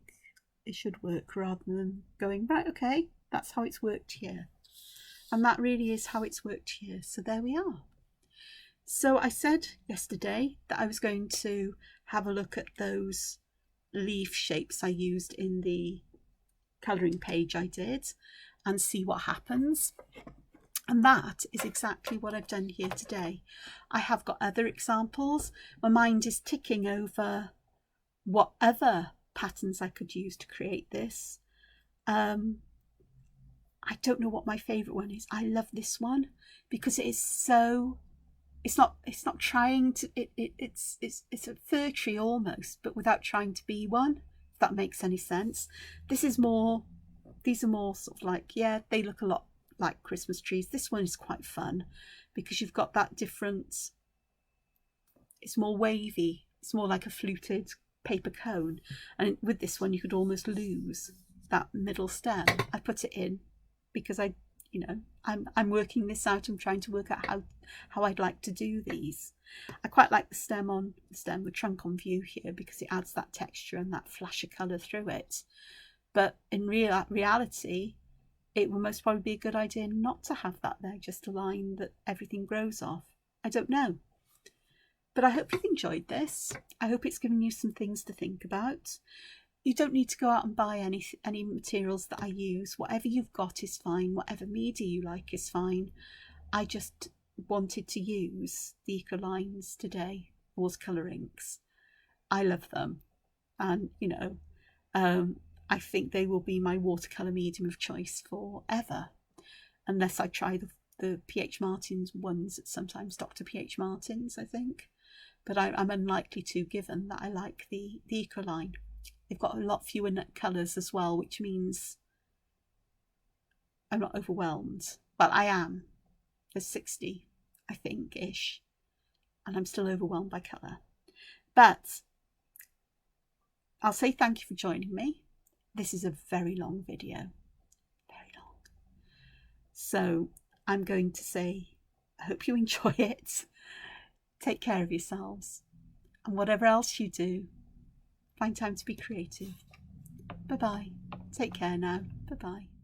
it should work, rather than going, right, okay, that's how it's worked here. And that really is how it's worked here. So there we are. So I said yesterday that I was going to have a look at those leaf shapes I used in the colouring page I did and see what happens. And that is exactly what I've done here today. I have got other examples. My mind is ticking over what other patterns I could use to create this. I don't know what my favourite one is. I love this one because it is so, it's not trying to, it's a fir tree almost, but without trying to be one, if that makes any sense. This is more, these are more sort of like, yeah, they look a lot like Christmas trees. This one is quite fun because you've got that different, it's more wavy, it's more like a fluted paper cone, and with this one you could almost lose that middle stem. I put it in because I'm working this out. I'm trying to work out how I'd like to do these. I quite like the trunk on view here because it adds that texture and that flash of colour through it. But in reality, it will most probably be a good idea not to have that there, just a line that everything grows off. I don't know. But I hope you've enjoyed this. I hope it's given you some things to think about. You don't need to go out and buy any materials that I use. Whatever you've got is fine. Whatever media you like is fine. I just wanted to use the Ecolines today, watercolour inks. I love them. And, I think they will be my watercolour medium of choice forever. Unless I try the P.H. Martin's ones, sometimes Dr. P.H. Martin's, I think. But I'm unlikely to, given that I like the Ecoline. They've got a lot fewer colours as well, which means I'm not overwhelmed. Well, I am. There's 60, I think, ish. And I'm still overwhelmed by colour. But I'll say thank you for joining me. This is a very long video. Very long. So I'm going to say, I hope you enjoy it. Take care of yourselves. And whatever else you do, find time to be creative. Bye-bye. Take care now. Bye-bye.